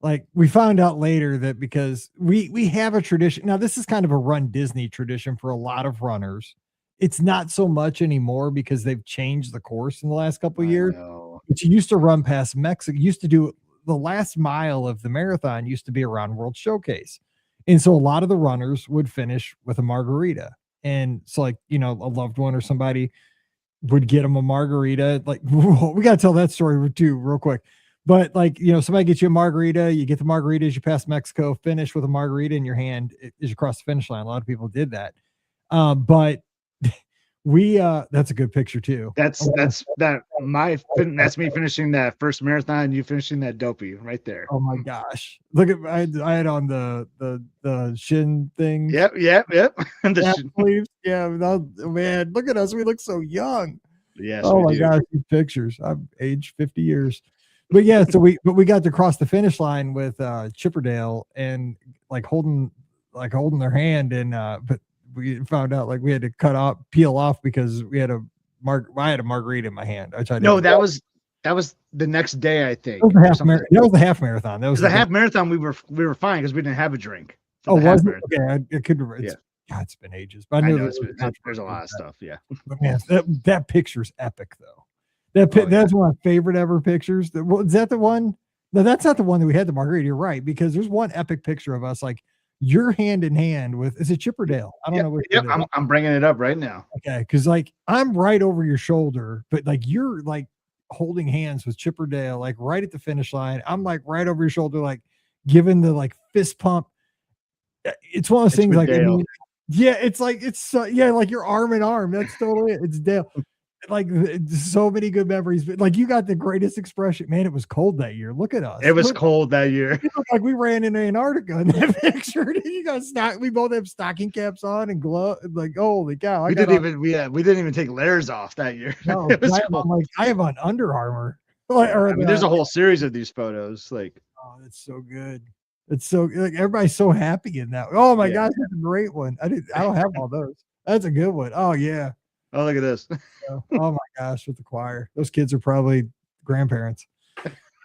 like we found out later that because we have a tradition now. This is kind of a Run Disney tradition for a lot of runners. It's not so much anymore because they've changed the course in the last couple of I years. know. But you used to run past Mexico. You used to do the last mile of the marathon used to be around World Showcase. And so a lot of the runners would finish with a margarita. And so like, you know, a loved one or somebody would get them a margarita. Like we got to tell that story too, real quick. But like, you know, somebody gets you a margarita, you get the margarita as you pass Mexico, finish with a margarita in your hand as you cross the finish line. A lot of people did that. But That's a good picture too. That's me finishing that first marathon. You finishing that dopey right there. Oh my gosh! Look at I had on the shin things. Yep. Sleeves. Yeah, man, look at us. We look so young. Yes. Oh my gosh, these pictures. I've aged 50 years. But yeah, so we got to cross the finish line with Chipperdale and like holding their hand, and but we found out like we had to peel off because we had I had a margarita in my hand. That was the next day, I think. That was the half marathon. That was the half marathon. We were fine because we didn't have a drink. Oh, was it? Okay, I could. Yeah. God, it's been ages. But I know there's a lot of stuff. Yeah. But man, that picture's epic though. That's one of my favorite ever pictures. Is that the one? No, that's not the one that we had the margarita. You're right, because there's one epic picture of us like you're hand in hand with, is it Chipperdale? I don't know what. Yep, I'm bringing it up right now. Okay, because like I'm right over your shoulder, but like you're like holding hands with Chipperdale, like right at the finish line. I'm like right over your shoulder, like giving the like fist pump. It's one of those things like, yeah, it's like like you're arm in arm. That's totally it. It's Dale. Like so many good memories, but like you got the greatest expression. Man, it was cold that year. Look at us. It was cold that year. It looked like we ran into Antarctica in that picture. You got we both have stocking caps on and gloves. Like, holy cow! We didn't even take layers off that year. No, I have on Under Armour. There's a whole series of these photos. Like, oh, that's so good. It's so like everybody's so happy in that. Oh my gosh, that's a great one. I don't have all those. That's a good one. Oh yeah. Oh, look at this. Oh my gosh, with the choir. Those kids are probably grandparents.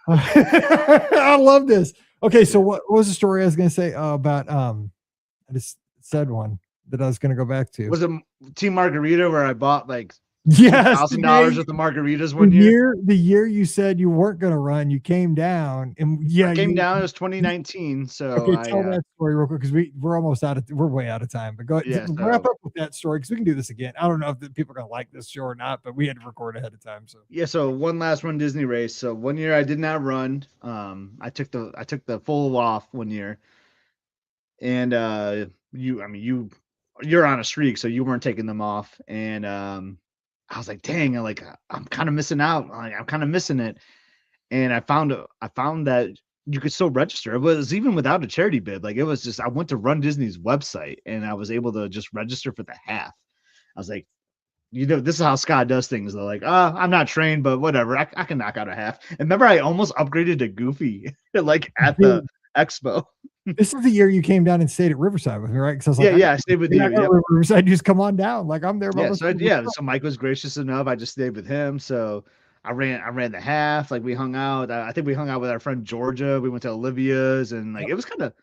I love this. Okay, so what was the story I was going to say about I just said one that I was going to go back to. Was it Team Margarita where I bought like $1,000 worth of margaritas one year? The year you said you weren't going to run, you came down, and I came down. It was 2019. So okay, tell that story real quick because we're almost we're way out of time. But go ahead, wrap up with that story because we can do this again. I don't know if people are going to like this show or not, but we had to record ahead of time. So so one last Run Disney race. So one year I did not run. I took the full off one year, and you're on a streak, so you weren't taking them off, and I was like, dang, I'm kind of missing out. I'm kind of missing it. And I found that you could still register. It was even without a charity bid. Like it was just, I went to Run Disney's website and I was able to just register for the half. I was like, this is how Scott does things. They're like, I'm not trained, but whatever. I can knock out a half. And remember, I almost upgraded to Goofy, like at the expo. This is the year you came down and stayed at Riverside with me, right? Because I was like, I stayed with you. Riverside, just come on down. Like I'm there. So Mike was gracious enough. I just stayed with him. So I ran the half. Like we hung out. I think we hung out with our friend Georgia. We went to Olivia's, and like it was kind of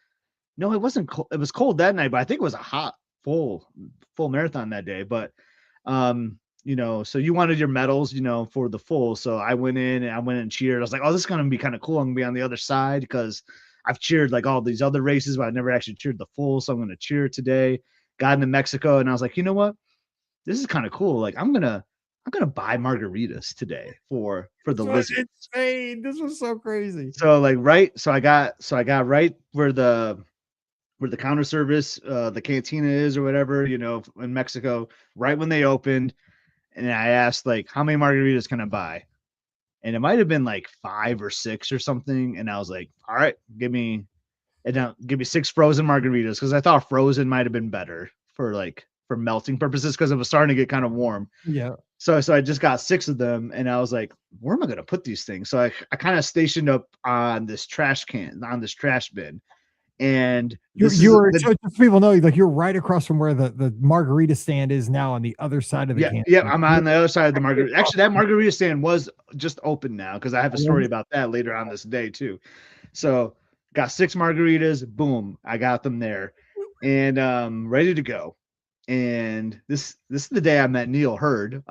no, it wasn't cold. It was cold that night, but I think it was a hot full marathon that day. But so you wanted your medals, for the full. So I went in and cheered. I was like, oh, this is gonna be kind of cool. I'm gonna be on the other side because I've cheered like all these other races, but I never actually cheered the full. So I'm going to cheer today. Got into Mexico and I was like, you know what? This is kind of cool. Like I'm going to buy margaritas today for the Lizards. Insane. This was so crazy. So like, so I got right where the counter service, the cantina is or whatever, in Mexico, right when they opened. And I asked like, how many margaritas can I buy? And it might've been like 5 or 6 or something. And I was like, all right, give me 6 frozen margaritas. Cause I thought frozen might've been better for melting purposes. Cause it was starting to get kind of warm. Yeah. So I just got 6 of them and I was like, where am I going to put these things? So I kind of stationed up on this trash bin. And so people know, like you're right across from where the margarita stand is now on the other side of the can. Yeah, I'm on the other side of the margarita. Actually, that margarita stand was just open now because I have a story about that later on this day too. So got 6 margaritas, boom, I got them there, and ready to go. And this is the day I met Neil Hurd,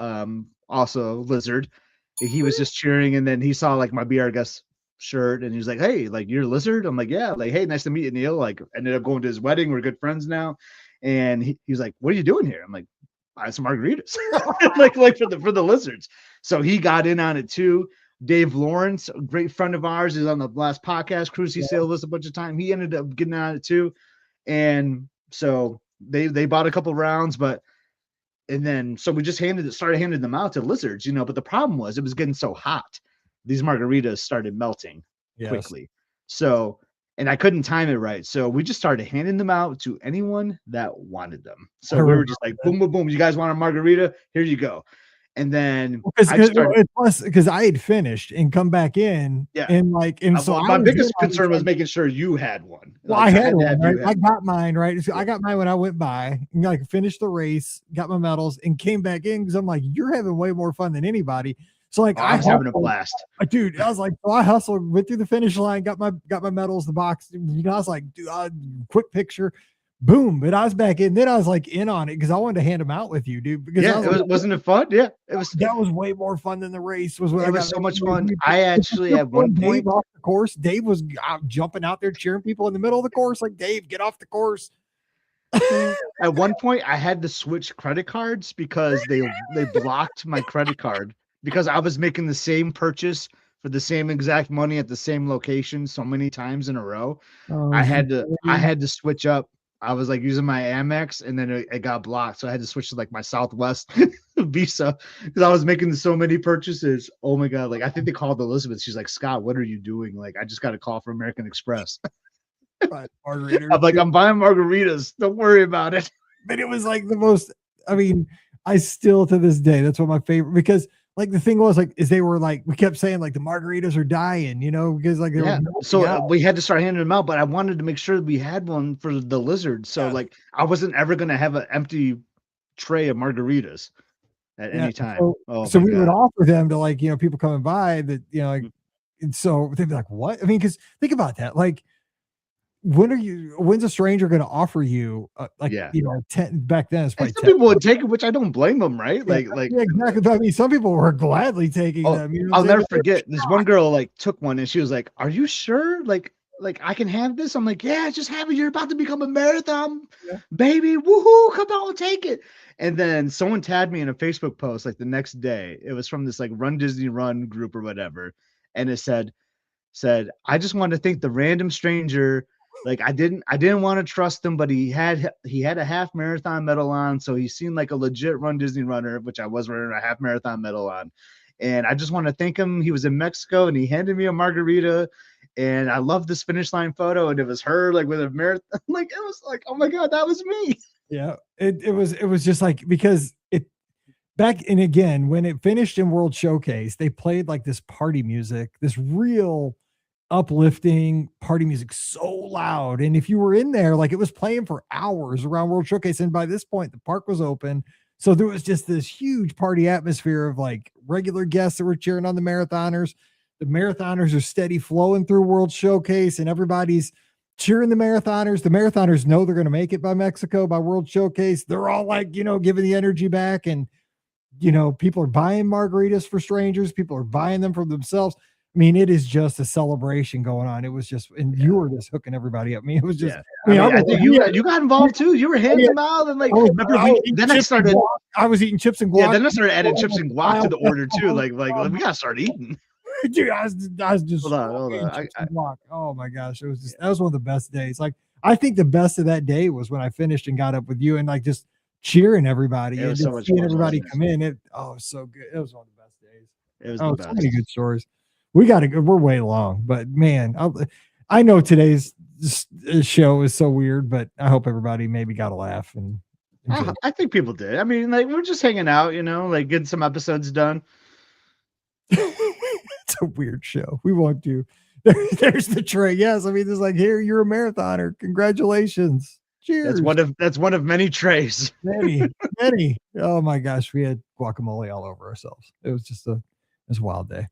also Lizard. He was just cheering, and then he saw like my Be Our Guest shirt and he was like, hey, like you're a Lizard? I'm like, yeah. Like, hey, nice to meet you, Neil. Like ended up going to his wedding. We're good friends now. And he was like, what are you doing here? I'm like, buying some margaritas. like for the Lizards. So he got in on it too. Dave Lawrence, a great friend of ours, is on the last podcast cruise. He sailed us a bunch of time. He ended up getting on it too. And so they bought a couple rounds, but And then so we just started handing them out to lizards, you know. But the problem was it was getting so hot, these margaritas started melting quickly. So, and I couldn't time it right. So we just started handing them out to anyone that wanted them. So we were just like, boom, boom, boom. You guys want a margarita? Here you go. And then because I had finished and come back in, and like, and so my biggest concern was making sure you had one. Well, I had one, right? I got mine, right? So I got mine when I went by, and like finished the race, got my medals, and came back in because I'm like, you're having way more fun than anybody. So like, I was having a blast, dude. I was like, so I hustled, went through the finish line, got my medals, the box. You know, I was like, dude, quick picture. Boom, but I was back in. Then I was like in on it because I wanted to hand them out with you, dude. Because wasn't it fun? Yeah, it was. That was way more fun than the race. Was what it was so much fun. I actually at one point off the course, Dave was jumping out there cheering people in the middle of the course, like, Dave, get off the course. At one point, I had to switch credit cards because they blocked my credit card because I was making the same purchase for the same exact money at the same location so many times in a row. I had to switch up. I was like using my Amex, and then it got blocked, so I had to switch to like my Southwest Visa because I was making so many purchases. Oh my god! Like I think they called Elizabeth. She's like, Scott, what are you doing? Like I just got a call from American Express. I'm like, I'm buying margaritas. Don't worry about it. But it was like the most. I mean, I still to this day, that's one of my favorite because. Like the thing was like, is they were like, we kept saying like the margaritas are dying, you know, because like, so we had to start handing them out, but I wanted to make sure that we had one for the lizard. So like, I wasn't ever going to have an empty tray of margaritas at any time. So we would offer them to like, you know, people coming by that, you know, like, and so they'd be like, what? I mean, because think about that. Like, when's a stranger going to offer you you know, 10 back then? It's probably some people would take it, which I don't blame them, right? Exactly. I mean, some people were gladly taking them. You know I'll never forget this one girl like took one and she was like, "Are you sure? Like I can have this?" I'm like, "Yeah, just have it. You're about to become a marathon baby. Woohoo! Come on, take it." And then someone tagged me in a Facebook post like the next day. It was from this like Run Disney Run group or whatever, and it said, "I just want to thank the random stranger." Like I didn't want to trust him, but he had a half marathon medal on, so he seemed like a legit Run Disney runner, which I was wearing a half marathon medal on. And I just want to thank him. He was in Mexico and he handed me a margarita, and I love this finish line photo. And it was her like with a marathon. Like it was like, oh my god, that was me. Yeah, it was just like because it back and again when it finished in World Showcase, they played like this party music, this real uplifting party music so loud. And if you were in there, like it was playing for hours around World Showcase. And by this point, the park was open. So there was just this huge party atmosphere of like regular guests that were cheering on the marathoners. The marathoners are steady flowing through World Showcase and everybody's cheering the marathoners. The marathoners know they're going to make it by Mexico, by World Showcase. They're all like, you know, giving the energy back. And, you know, people are buying margaritas for strangers. People are buying them for themselves. I mean, it is just a celebration going on. It was just, and you were just hooking everybody up. I mean, it was just. I think you got involved too. You were handing them out, and like, then I started. I was eating chips and guac. Yeah, then I started adding chips and guac to the order too. Like we gotta start eating. Dude, I was just. Hold on. Oh my gosh, it was just that was one of the best days. Like, I think the best of that day was when I finished and got up with you and like just cheering everybody and just seeing everybody come in. It was so good. It was one of the best days. It was the best. So many good stories. We're way long, but man, I know today's show is so weird, but I hope everybody maybe got a laugh. And I think people did. I mean, like we're just hanging out, you know, like getting some episodes done. It's a weird show. We won't do. There's the tray. Yes, I mean, there's like, here, you're a marathoner. Congratulations. Cheers. That's one of many trays. Many. Oh my gosh, we had guacamole all over ourselves. It was a wild day.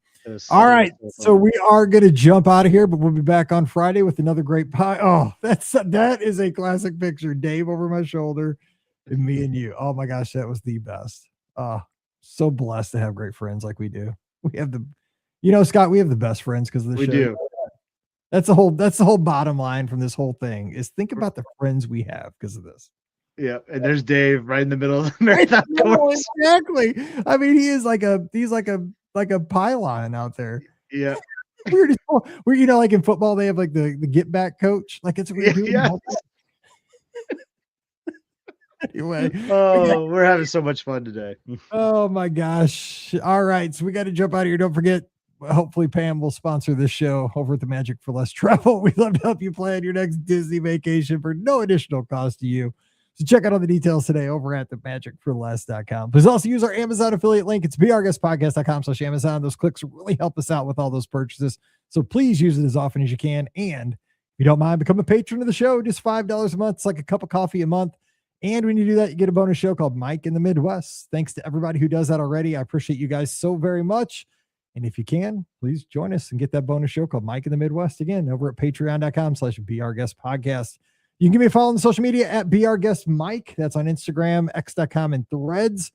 All right, so we are going to jump out of here, but we'll be back on Friday with another great pie. Oh, that is a classic picture. Dave over my shoulder and me and you. Oh my gosh, that was the best. So blessed to have great friends like we do. We have Scott, we have the best friends because of the show. We do. That's the whole bottom line from this whole thing is think about the friends we have because of this. Yeah, and there's Dave right in the middle of the marathon course. Exactly. I mean, he's like a pylon out there. Yeah. We're you know, like in football, they have like the get back coach. Like it's weird. Yeah. Anyway. Oh, we're having so much fun today. Oh my gosh. All right. So we got to jump out of here. Don't forget, hopefully Pam will sponsor this show over at the Magic for Less Travel. We'd love to help you plan your next Disney vacation for no additional cost to you. So check out all the details today over at themagicforless.com. Please also use our Amazon affiliate link. It's beourguestpodcast.com/Amazon. Those clicks really help us out with all those purchases. So please use it as often as you can. And if you don't mind, become a patron of the show. Just $5 a month. It's like a cup of coffee a month. And when you do that, you get a bonus show called Mike in the Midwest. Thanks to everybody who does that already. I appreciate you guys so very much. And if you can, please join us and get that bonus show called Mike in the Midwest again over at patreon.com/BeOurGuestPodcast. You can give me a follow on social media at BeOurGuestMike. That's on Instagram, X.com, and Threads.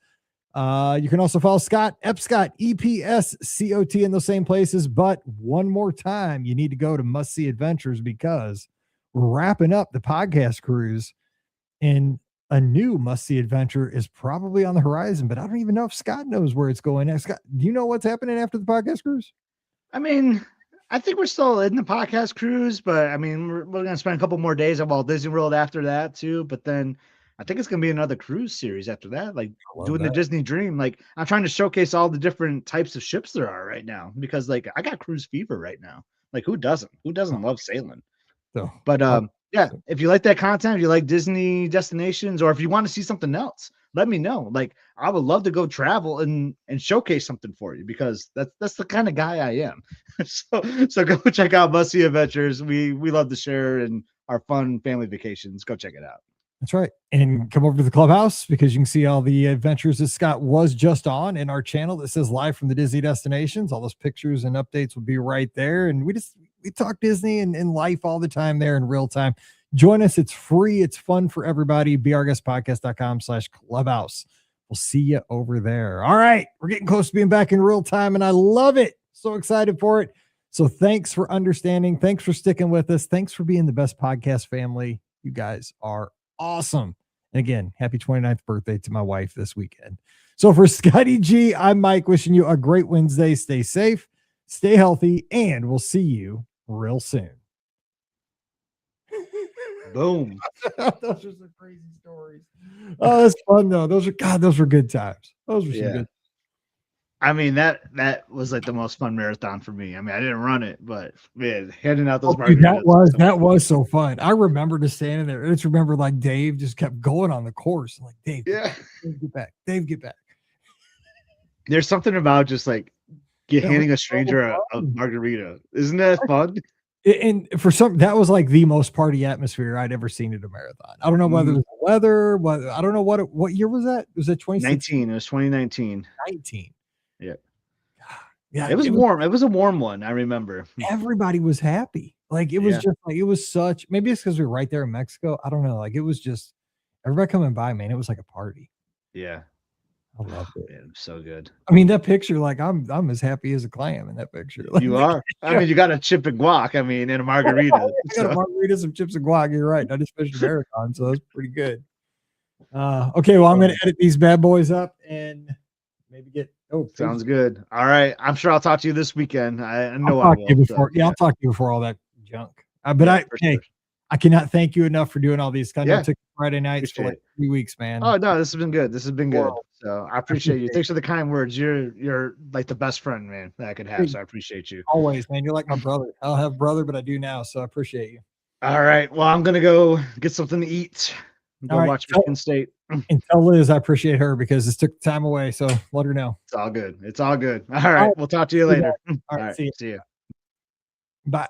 You can also follow Scott, Epscott, EPSCOT in those same places. But one more time, you need to go to Must See Adventures because we're wrapping up the podcast cruise, and a new must-see adventure is probably on the horizon, but I don't even know if Scott knows where it's going next. Scott, do you know what's happening after the podcast cruise? I mean, I think we're still in the podcast cruise, but I mean, we're going to spend a couple more days at Walt Disney World after that too. But then I think it's going to be another cruise series after that, like doing the Disney Dream. Like I'm trying to showcase all the different types of ships there are right now because like I got cruise fever right now. Like who doesn't love sailing? So, but yeah, if you like that content, if you like Disney destinations, or if you want to see something else, let me know. Like I would love to go travel and showcase something for you because that's the kind of guy I am. so go check out Must See Adventures. We love to share and our fun family vacations. Go check it out. That's right. And come over to the clubhouse because you can see all the adventures that Scott was just on in our channel that says live from the Disney destinations. All those pictures and updates will be right there. And we talk Disney and life all the time there in real time. Join us. It's free. It's fun for everybody. beourguestpodcast.com/clubhouse. We'll see you over there. All right. We're getting close to being back in real time and I love it. So excited for it. So thanks for understanding. Thanks for sticking with us. Thanks for being the best podcast family. You guys are awesome. And again, happy 29th birthday to my wife this weekend. So for Scotty G, I'm Mike, wishing you a great Wednesday. Stay safe, stay healthy, and we'll see you real soon. Boom. Those are some crazy stories. Oh, that's fun though. Those were good times. Those were some good. I mean, that was like the most fun marathon for me. I mean, I didn't run it, but man, handing out those margaritas. That was so fun. I remember just standing there. I just remember like Dave just kept going on the course. Like, Dave, Dave, get back. Dave, get back. There's something about just like handing a stranger a margarita. Isn't that fun? And for some, that was like the most party atmosphere I'd ever seen at a marathon. I don't know whether it was the weather, I don't know what year was that? Was it 2019? It was 2019. 19. Yeah. Yeah. It was warm. It was a warm one. I remember. Everybody was happy. Like it was just like, it was such, maybe it's because we were right there in Mexico. I don't know. Like it was just everybody coming by, man. It was like a party. Yeah. I loved it. Man, so good. I mean, that picture, like I'm as happy as a clam in that picture. Like, you are. I mean, you got a chip and guac. I mean, and a margarita. I got a margarita, some chips and guac. You're right. I just finished a marathon, so that's pretty good. Okay, well, I'm going to edit these bad boys up and maybe get. Oh, sounds good. All right, I'm sure I'll talk to you this weekend. I know I'll talk to you before. I'll talk to you before all that junk. But I cannot thank you enough for doing all these kind of Friday nights for like 3 weeks, man. Oh no, this has been good. This has been good. So I appreciate you. Thanks for the kind words. You're like the best friend, man, that I could have. So I appreciate you. Always, man. You're like my brother. I don't have a brother, but I do now. So I appreciate you. All right. Well, I'm gonna go get something to eat. Go watch Michigan State. And tell Liz I appreciate her because this took time away. So let her know. It's all good. It's all good. All right. We'll talk to you later. All right. See you. See you. Bye.